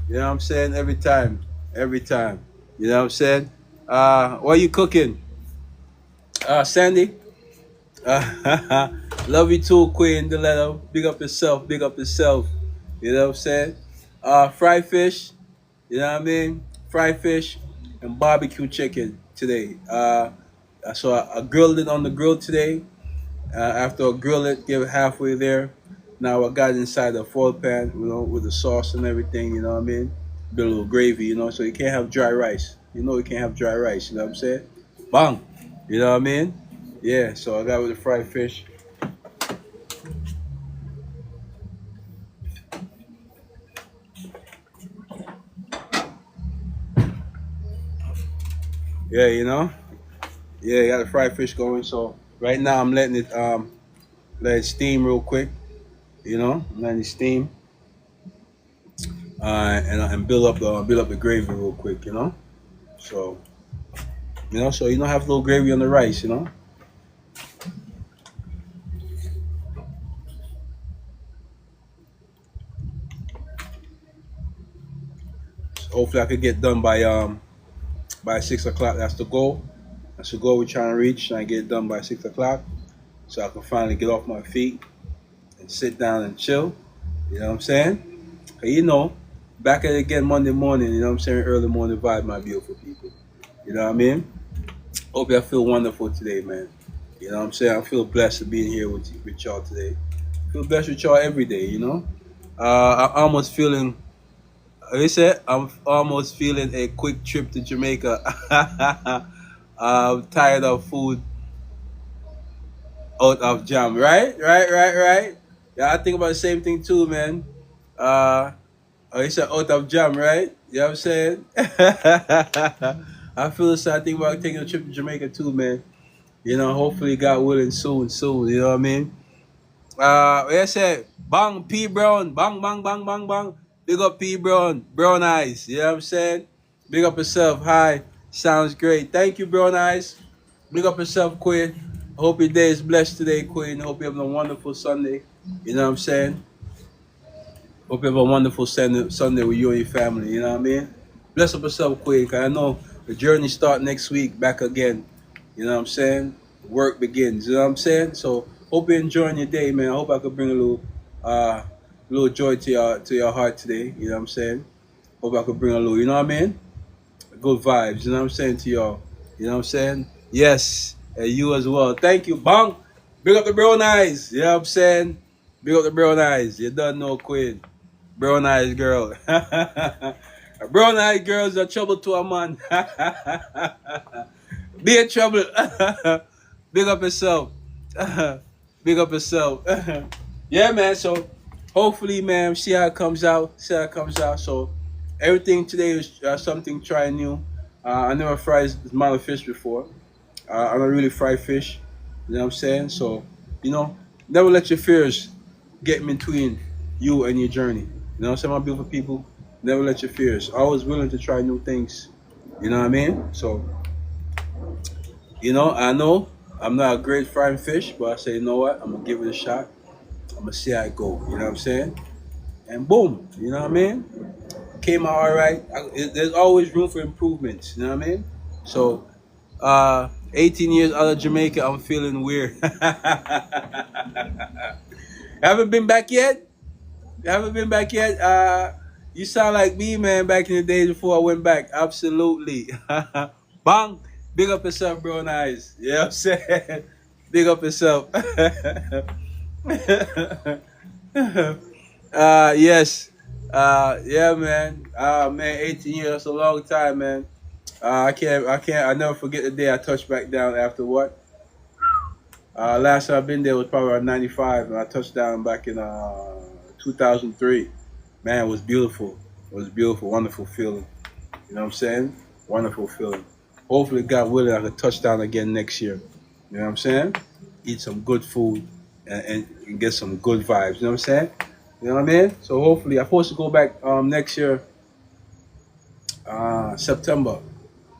S1: You know what I'm saying? Every time. Every time. You know what I'm saying? What are you cooking? Sandy? Love you too, Queen Deletta. Big up yourself. Big up yourself. You know what I'm saying? Fried fish. You know what I mean? Fried fish and barbecue chicken today. So I grilled it on the grill today. After I grill it, give it halfway there. Now I got it inside the foil pan, with the sauce and everything. You know what I mean? Bit a little gravy, so you can't have dry rice. You can't have dry rice. You know what I'm saying? Bang. You know what I mean? Yeah. So I got with the fried fish. Yeah. Yeah. Got the fried fish going. So right now I'm letting it let it steam real quick. I'm letting it steam. And build up the gravy real quick. So so you don't have a little gravy on the rice. So hopefully I could get done by 6 o'clock. That's the goal. That's the goal we're trying to reach. Trying to get it done by 6 o'clock, so I can finally get off my feet and sit down and chill. You know what I'm saying? 'Cause back at it again Monday morning. You know what I'm saying? Early morning vibe, my beautiful people. You know what I mean? Hope y'all feel wonderful today, man. You know what I'm saying? I feel blessed to be here with y'all today. I feel blessed with y'all every day. I'm almost feeling. They said I'm almost feeling a quick trip to Jamaica. I'm tired of food out of jam. Right, right, right, right. Yeah, I think about the same thing too, man. They said out of jam, right? You know what I'm saying? I feel the same. I think about taking a trip to Jamaica too, man. Hopefully God willing soon. You know what I mean? Like I said, bang P Brown, bang bang bang bang bang. Big up P Brown, Brown Eyes. You know what I'm saying? Big up yourself. Hi, sounds great. Thank you, Brown Eyes. Big up yourself, Queen. I hope your day is blessed today, Queen. I hope you have a wonderful Sunday. You know what I'm saying? Hope you have a wonderful Sunday with you and your family. You know what I mean? Bless up yourself, Queen. 'Cause I know the journey start next week, back again. You know what I'm saying? Work begins. You know what I'm saying? So hope you're enjoying your day, man. I hope I could bring a little joy to your heart today. You know what I'm saying? Hope I could bring a little, you know what I mean? Good vibes. You know what I'm saying to y'all? You know what I'm saying? Yes, and you as well. Thank you, Bong. Big up the brown eyes. You know what I'm saying? Big up the brown eyes. You don't know, Queen. Brown eyes girl. Brown eyes girls are trouble to a man. Be in trouble. Big up yourself. Big up yourself. Yeah, man. So hopefully, man, see how it comes out. See how it comes out. So everything today is something try new. I never fried smaller fish before. I don't really fry fish. You know what I'm saying? So, never let your fears get in between you and your journey. You know what I'm saying, my beautiful people? Never let your fears. Always willing to try new things. You know what I mean? So, I know I'm not a great frying fish, but I say, you know what? I'm gonna give it a shot. I'm gonna see how it go. You know what I'm saying? And boom, you know what I mean? Came out all right. There's always room for improvements. You know what I mean? So, 18 years out of Jamaica, I'm feeling weird. Haven't been back yet? Haven't been back yet? You sound like me, man, back in the days before I went back. Absolutely. Bang! Big up yourself, brown eyes. You know what I'm saying? Big up yourself. Yes. Yeah, man. Man, 18 years, that's a long time, man. I never forget the day I touched back down after what? Last time I've been there was probably around 95, and I touched down back in 2003. Man, it was beautiful. It was beautiful, wonderful feeling. You know what I'm saying? Wonderful feeling. Hopefully, God willing, I could touch down again next year. You know what I'm saying? Eat some good food and get some good vibes. You know what I'm saying? You know what I mean? So hopefully, I'm supposed to go back next year, September.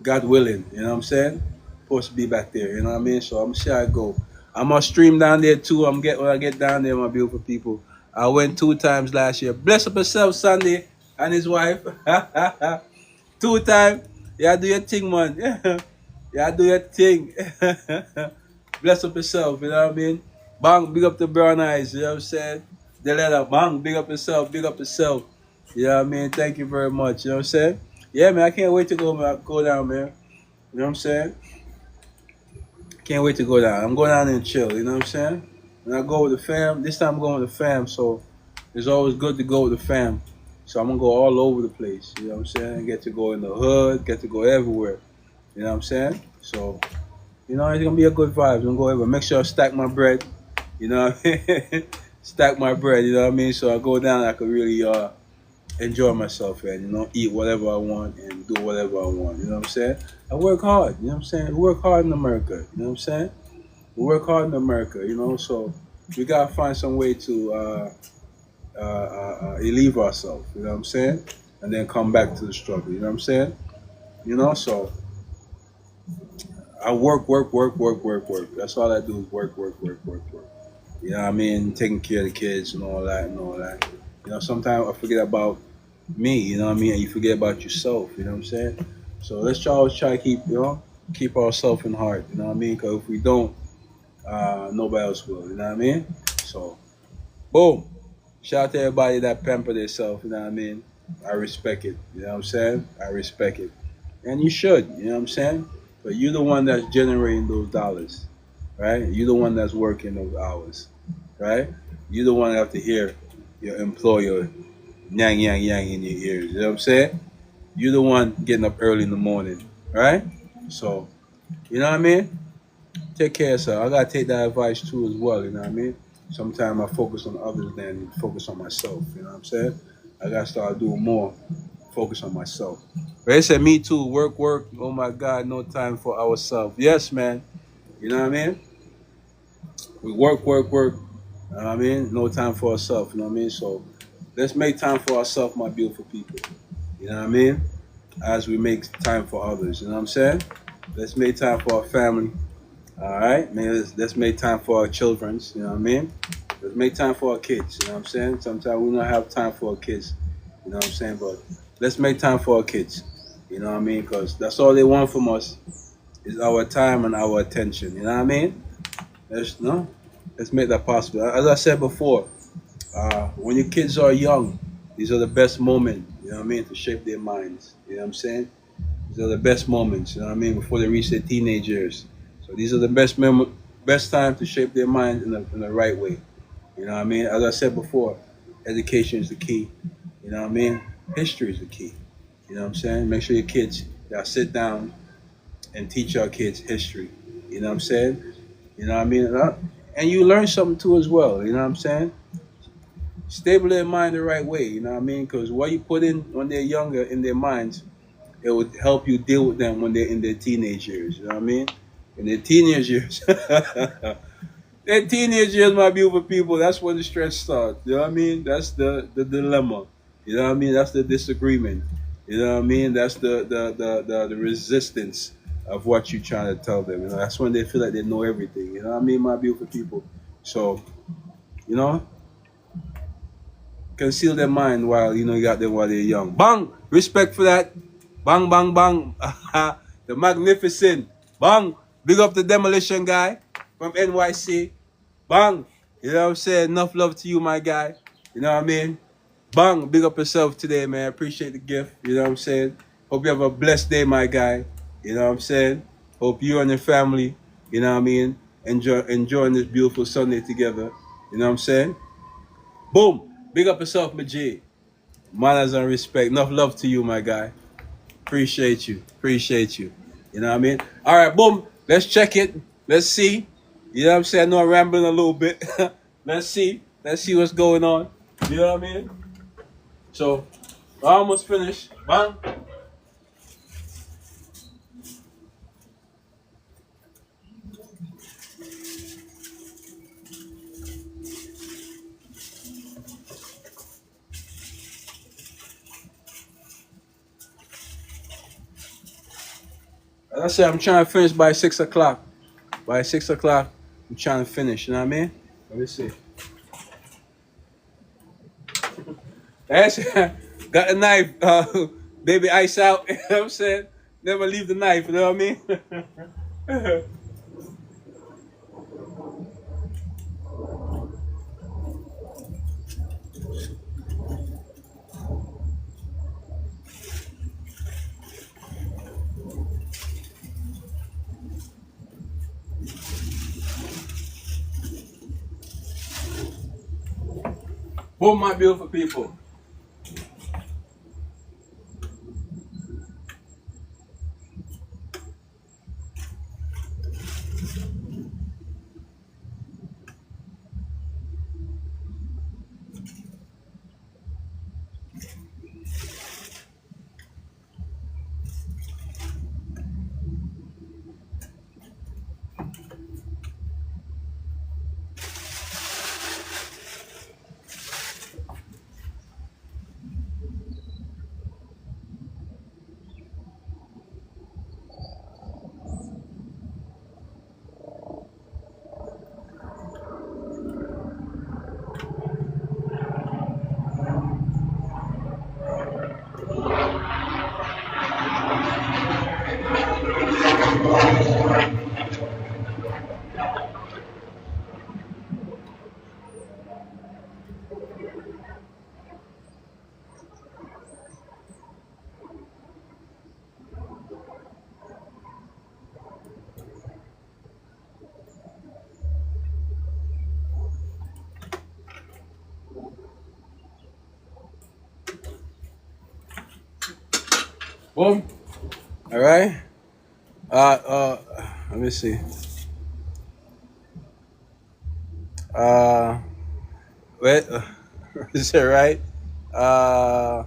S1: God willing. You know what I'm saying? Supposed to be back there. You know what I mean? So I'm gonna see how I go. I'm gonna stream down there too. When I get down there, my beautiful people. I went 2 times last year. Bless up yourself, Sunday and his wife. 2 times. Yeah, do your thing, man. Yeah, do your thing. Bless up yourself, you know what I mean? Bang, big up the brown eyes, you know what I'm saying? The letter, bang, big up yourself, big up yourself. You know what I mean? Thank you very much, you know what I'm saying? Yeah, man, I can't wait to go down, man. You know what I'm saying? Can't wait to go down. I'm going down and chill, you know what I'm saying? When I go with the fam, this time I'm going with the fam, so it's always good to go with the fam. So I'm gonna go all over the place, you know what I'm saying? Get to go in the hood, get to go everywhere. You know what I'm saying? So, it's gonna be a good vibe. I'm gonna go everywhere. Make sure I stack my bread. You know what I mean? Stack my bread, you know what I mean? So I go down, I could really enjoy myself and, eat whatever I want and do whatever I want. You know what I'm saying? I work hard, you know what I'm saying? We work hard in America, you know what I'm saying? We work hard in America, so we gotta find some way to relieve ourselves, you know what I'm saying? And then come back to the struggle, you know what I'm saying? So I work, work, work, work, work, work. That's all I do is work, work, work, work, work. You know what I mean? Taking care of the kids and all that and all that. Sometimes I forget about me, you know what I mean? And you forget about yourself, you know what I'm saying? So let's always try to keep ourselves in heart, you know what I mean? Because if we don't, nobody else will, you know what I mean? So, boom. Shout out to everybody that pamper themselves, you know what I mean? I respect it, you know what I'm saying? I respect it. And you should, you know what I'm saying? But you're the one that's generating those dollars, right? You're the one that's working those hours, right? You're the one that have to hear your employer yang, yang, yang in your ears, you know what I'm saying? You're the one getting up early in the morning, right? So, you know what I mean? Take care of yourself. I gotta take that advice too as well, you know what I mean? Sometimes I focus on others than focus on myself, you know what I'm saying? I gotta start doing more, focus on myself. But they said me too, work, work, oh my God, no time for ourselves. Yes, man. You know what I mean? We work, work, work. You know what I mean? No time for ourselves, you know what I mean? So let's make time for ourselves, my beautiful people. You know what I mean? As we make time for others, you know what I'm saying? Let's make time for our family. All right, man. Let's make time for our childrens. You know what I mean? Let's make time for our kids. You know what I'm saying? Sometimes we don't have time for our kids. You know what I'm saying? But let's make time for our kids. You know what I mean? Because that's all they want from us is our time and our attention. You know what I mean? Let's make that possible. As I said before, when your kids are young, these are the best moments. You know what I mean? To shape their minds. You know what I'm saying? These are the best moments. You know what I mean? Before they reach their teenage years. So these are the best time to shape their mind in the right way. You know what I mean? As I said before, education is the key. You know what I mean? History is the key. You know what I'm saying? Make sure your kids y'all sit down and teach our kids history. You know what I'm saying? You know what I mean? And you learn something too as well. You know what I'm saying? Stable their mind the right way. You know what I mean? Because what you put in when they're younger in their minds, it would help you deal with them when they're in their teenage years. You know what I mean? In their teenage years. Their teenage years, my beautiful people, that's when the stress starts. You know what I mean? That's the dilemma. You know what I mean? That's the disagreement. You know what I mean? That's the resistance of what you're trying to tell them. That's when they feel like they know everything. You know what I mean, my beautiful people? So, you know, conceal their mind while, you got them while they're young. Bang! Respect for that. Bang, bang, bang. The magnificent. Bang! Big up the demolition guy from NYC. Bang! You know what I'm saying? Enough love to you, my guy. You know what I mean? Bang! Big up yourself today, man. Appreciate the gift. You know what I'm saying? Hope you have a blessed day, my guy. You know what I'm saying? Hope you and your family, you know what I mean, enjoying this beautiful Sunday together. You know what I'm saying? Boom! Big up yourself, my G. Manners and respect. Enough love to you, my guy. Appreciate you. Appreciate you. You know what I mean? All right, boom. Let's check it. Let's see. You know what I'm saying? I know I'm rambling a little bit. Let's see. Let's see what's going on. You know what I mean? So, I almost finished. Bang. As I said, I'm trying to finish by 6 o'clock. By 6 o'clock, I'm trying to finish, you know what I mean? Let me see. That's got the knife, baby ice out, you know what I'm saying? Never leave the knife, you know what I mean? Boom, my beautiful people. Boom. All right. Let me see. Uh, wait. Is that right? Uh,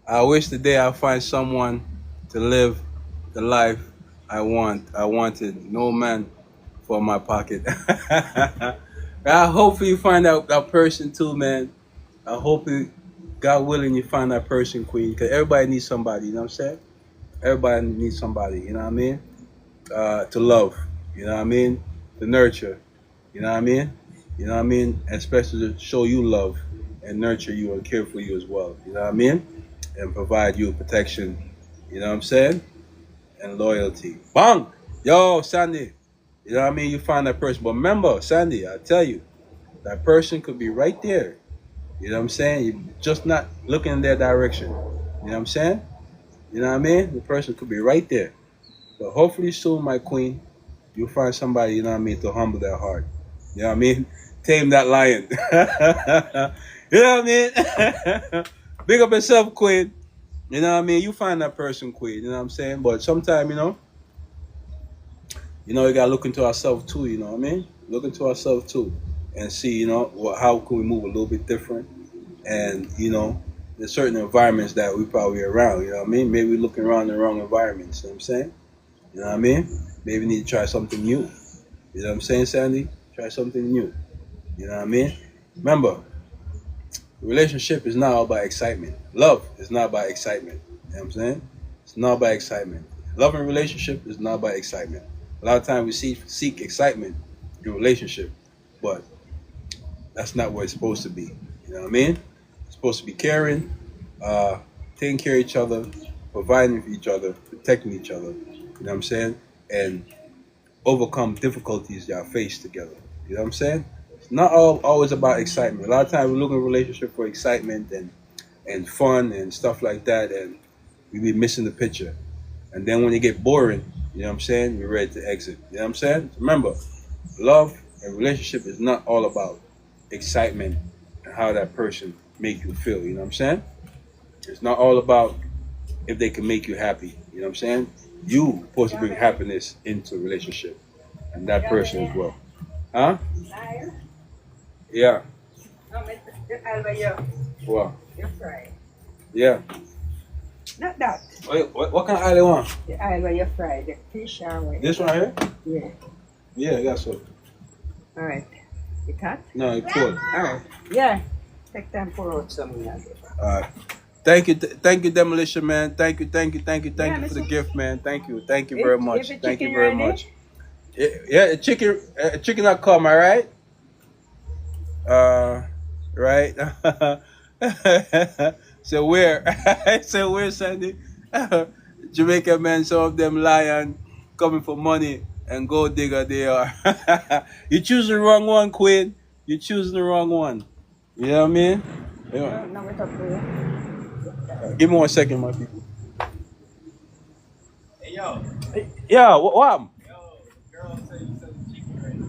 S1: I wish the day I find someone to live the life I want. I wanted no man for my pocket. I hope you find that person too, man. I hope you, God willing, you find that person, Queen. Because everybody needs somebody. You know what I'm saying? Everybody needs somebody. You know what I mean? To love. You know what I mean? To nurture. You know what I mean? You know what I mean? And especially to show you love and nurture you and care for you as well. You know what I mean? And provide you protection. You know what I'm saying? And loyalty. Bang! Yo, Sandy. You know what I mean? You find that person. But remember, Sandy, I tell you, that person could be right there. You know what I'm saying? You're just not looking in their direction. You know what I'm saying? You know what I mean? The person could be right there. But hopefully soon, my queen, you'll find somebody, you know what I mean, to humble their heart. You know what I mean? Tame that lion. You know what I mean? Big up yourself, queen. You know what I mean? You find that person, queen. You know what I'm saying? But sometimes, you gotta look into ourselves too. You know what I mean? Look into ourselves too, and see, how can we move a little bit different? And there's certain environments that we probably around. You know what I mean? Maybe we're looking around the wrong environments. You know what I'm saying? You know what I mean? Maybe we need to try something new. You know what I'm saying, Sandy? Try something new. You know what I mean? Remember, relationship is not all about excitement. Love is not about excitement. You know what I'm saying? It's not about excitement. Love and relationship is not about excitement. A lot of times we seek excitement in relationship, but that's not what it's supposed to be. You know what I mean? It's supposed to be caring, taking care of each other, providing for each other, protecting each other. You know what I'm saying? And overcome difficulties y'all face together. You know what I'm saying? It's not always about excitement. A lot of times we look in a relationship for excitement and fun and stuff like that, and we be missing the picture. And then when it get boring, you know what I'm saying, we're ready to exit. You know what I'm saying? Remember, love and relationship is not all about excitement and how that person make you feel. You know what I'm saying? It's not all about if they can make you happy. You know what I'm saying? You supposed to bring happiness into a relationship, and that person as well. Huh? Yeah. Wow.
S3: You're fried.
S1: Yeah.
S3: Not that.
S1: Wait, what kind of island you want?
S3: The oil where you're fried, the fish or what?
S1: This one here?
S3: Yeah.
S1: Yeah, I got some.
S3: All right. You cut?
S1: No, it's cool.
S3: All right. Yeah. Take time pour out some.
S1: All right. Thank you, Demolition Man. Thank you for the
S3: Mr.
S1: gift, man. Thank you very much. Thank you very much. Yeah, chicken not come, all right? Right. So where? So where, Sandy? Jamaica men, some of them lion coming for money and gold digger they are. You choose the wrong one, Queen. You choosing the wrong one. You know what I mean? Yeah.
S3: No, we talk to you.
S1: Give me 1 second, my people.
S2: Hey, yo.
S1: Yeah, what?
S2: Yo, the girl said you said the chicken right.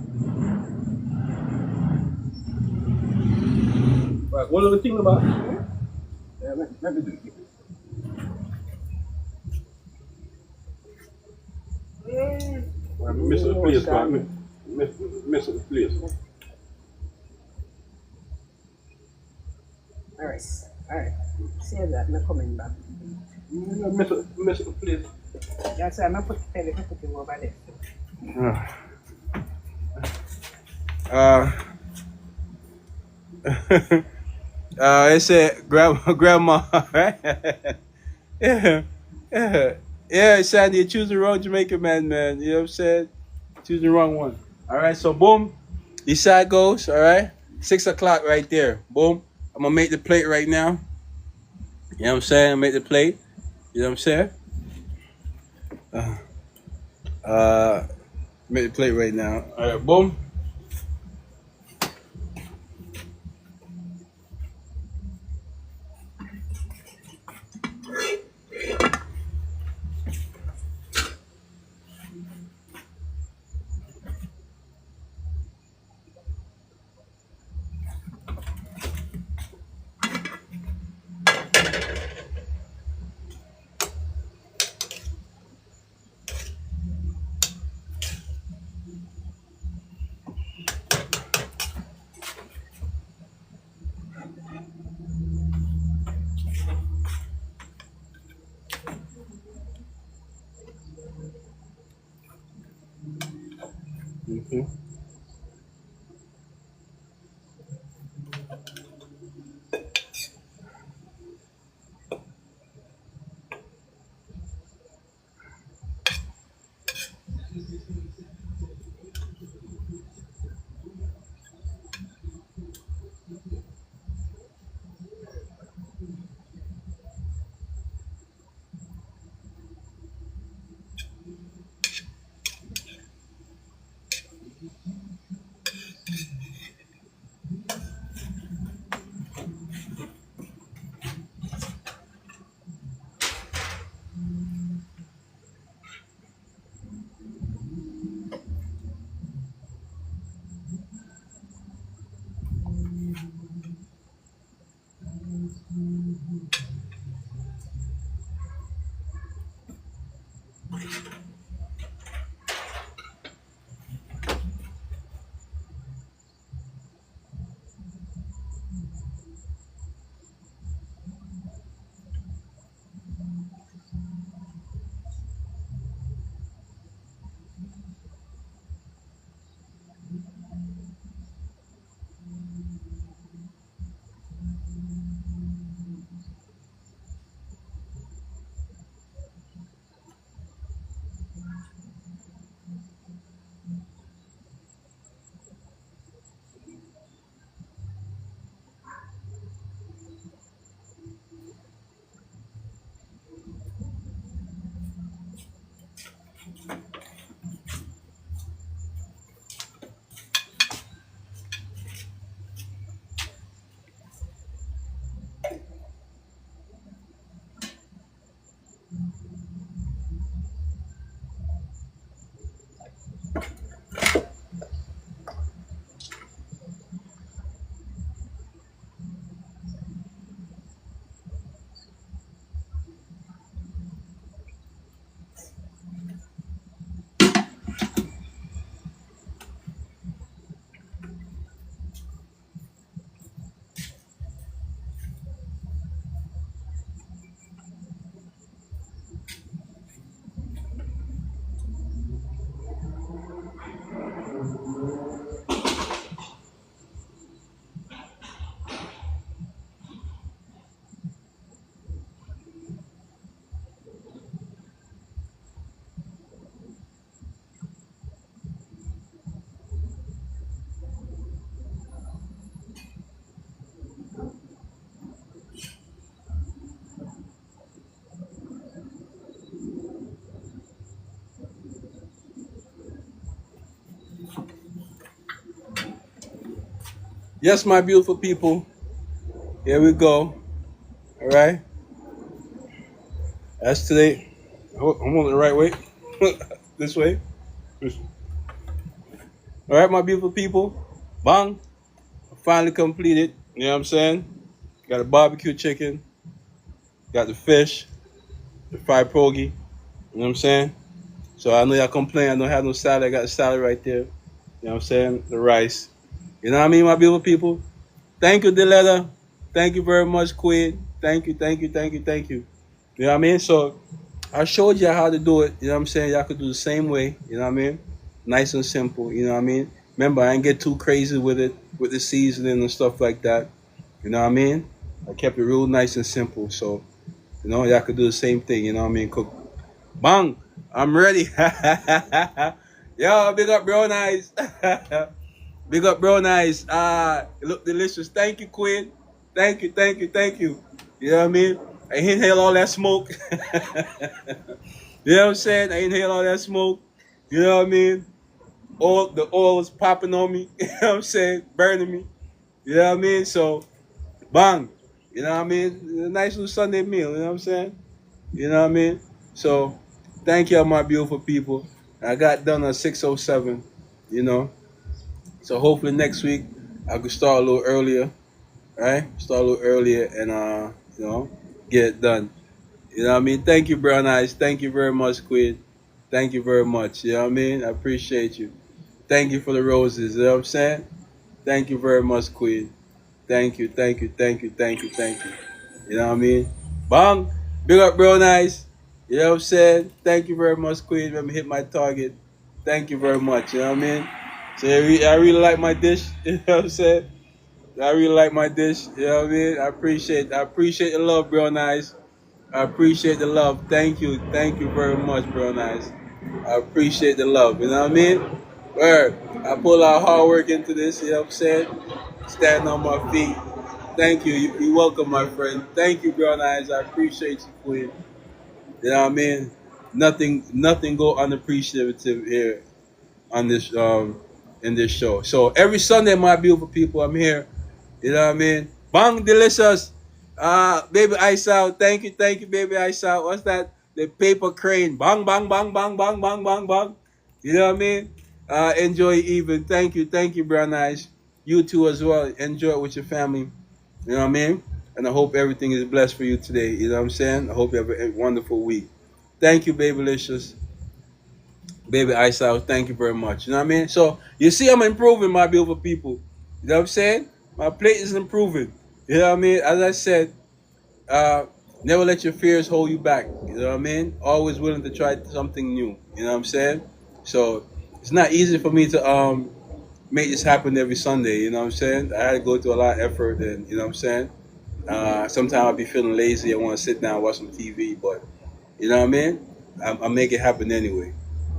S1: Right, what are the thing about?
S2: Yeah, let me do it.
S1: I'm missing the place, man. Missing the place.
S3: Alright. Alright. Save that, I'm coming back.
S1: Missing the place.
S3: That's why I'm putting over there.
S1: Uh, it said grandma, right? Yeah, yeah, yeah. Sandy, you choose the wrong Jamaican man. You know what I'm saying? Choose the wrong one. All right, so boom, these side goes. All right, 6 o'clock right there. Boom. I'm gonna make the plate right now. You know what I'm saying? Make the plate. You know what I'm saying? Uh, uh make the plate right now. All right, boom. Mhm. Yes, my beautiful people. Here we go. All right. That's today. I'm on the right way. This way. All right, my beautiful people. Bang. Finally completed. You know what I'm saying? Got a barbecue chicken. Got the fish. The fried pogie. You know what I'm saying? So I know y'all complain. I don't have no salad. I got the salad right there. You know what I'm saying? The rice. You know what I mean, my beautiful people? Thank you, Deletta. Thank you very much, Queen. Thank you, thank you, thank you, thank you. You know what I mean? So I showed you how to do it. You know what I'm saying? Y'all could do the same way. You know what I mean? Nice and simple. You know what I mean? Remember, I didn't get too crazy with it, with the seasoning and stuff like that. You know what I mean? I kept it real nice and simple. So, y'all could do the same thing. You know what I mean? Cook. Bang! I'm ready. Yo, big up, bro. Nice. Big up, bro. Nice. It look delicious. Thank you, Queen. Thank you, thank you, thank you. You know what I mean? I inhale all that smoke. You know what I'm saying? I inhale all that smoke. You know what I mean? The oil was popping on me. You know what I'm saying? Burning me. You know what I mean? So, bang. You know what I mean? A nice little Sunday meal. You know what I'm saying? You know what I mean? So, thank y'all, my beautiful people. I got done at 6:07. You know? So, hopefully next week I could start a little earlier. Right? Start a little earlier and, get it done. You know what I mean? Thank you, Brown Eyes. Thank you very much, Queen. Thank you very much. You know what I mean? I appreciate you. Thank you for the roses. You know what I'm saying? Thank you very much, Queen. Thank you, thank you, thank you, thank you, thank you. You know what I mean? Bang! Big up, Brown Eyes. You know what I'm saying? Thank you very much, Queen. Let me hit my target. Thank you very much. You know what I mean? So I really like my dish. You know what I'm saying? I really like my dish. You know what I mean? I appreciate the love, Brown Eyes. I appreciate the love. Thank you. Thank you very much, bro. Nice. I appreciate the love. You know what I mean? Word. I put a lot of hard work into this. You know what I'm saying? Standing on my feet. Thank you. You're welcome, my friend. Thank you, bro. Nice. I appreciate you, Queen. You know what I mean? Nothing go unappreciative here on this in this show. So every Sunday, my beautiful people, I'm here. You know what I mean? Bang delicious. Baby ice out. Thank you, baby ice out. What's that? The paper crane. Bang, bang, bang, bang, bang, bang, bang, bang. You know what I mean? Enjoy even. Thank you, Brown Eyes. You too as well. Enjoy it with your family. You know what I mean? And I hope everything is blessed for you today. You know what I'm saying? I hope you have a wonderful week. Thank you, baby licious. Baby ice out. Thank you very much. You know what I mean? So you see I'm improving, my beautiful people. You know what I'm saying? My plate is improving. You know what I mean? As I said, uh, never let your fears hold you back. You know what I mean? Always willing to try something new. You know what I'm saying? So it's not easy for me to make this happen every Sunday. You know what I'm saying? I had to go through a lot of effort, and you know what I'm saying. Sometimes I'll be feeling lazy. I want to sit down and watch some TV, but you know what I mean? I make it happen anyway.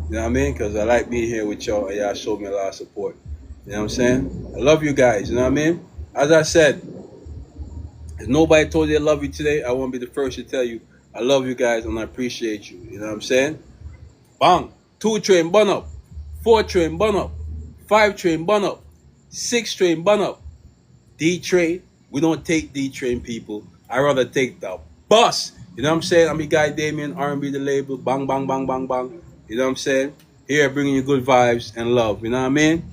S1: You know what I mean? Because I like being here with y'all, and y'all showed me a lot of support. You know what I'm saying? I love you guys. You know what I mean? As I said, if nobody told you I love you today, I want to be the first to tell you I love you guys and I appreciate you. You know what I'm saying? Bang. 2 train bun up. 4 train bun up. 5 train bun up. 6 train bun up. D train. We don't take D train, people. I rather take the bus. You know what I'm saying? I'm your guy Damien, R&B the label. Bang, bang, bang, bang, bang. You know what I'm saying? Here bringing you good vibes and love. You know what I mean?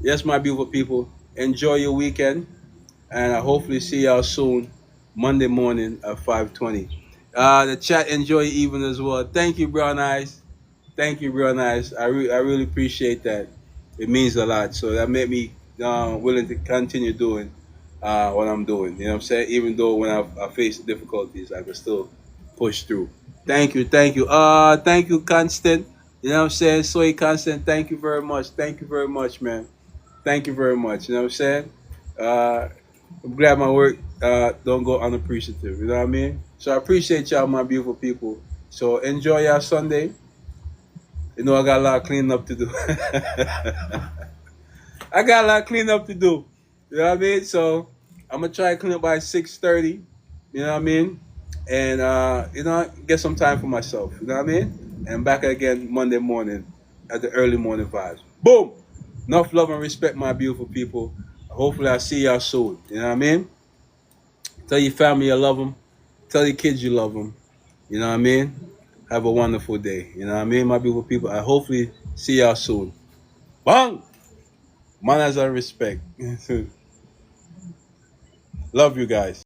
S1: Yes, my beautiful people. Enjoy your weekend. And I hopefully see y'all soon, Monday morning at 5:20. The chat enjoy even as well. Thank you, Brown Eyes. Thank you, Brown Eyes. I really appreciate that. It means a lot. So that made me willing to continue doing what I'm doing. You know what I'm saying? Even though when I face difficulties, I can still push through. Thank you, thank you. Thank you, Constant. You know what I'm saying? Soy Constant, thank you very much. Thank you very much, man. Thank you very much. You know what I'm saying? Uh, I'm glad my work don't go unappreciative. You know what I mean? So I appreciate y'all, my beautiful people. So enjoy y'all Sunday. You know I got a lot of cleaning up to do. I got a lot of cleaning up to do. You know what I mean? So I'm gonna try to clean up by 6:30. You know what I mean? And get some time for myself. You know what I mean? And back again Monday morning at the early morning vibes. Boom! Enough love and respect, my beautiful people. Hopefully I see y'all soon. You know what I mean? Tell your family you love them. Tell your kids you love them. You know what I mean? Have a wonderful day. You know what I mean, my beautiful people? I hopefully see y'all soon. Bang! Manners and respect. Love you guys.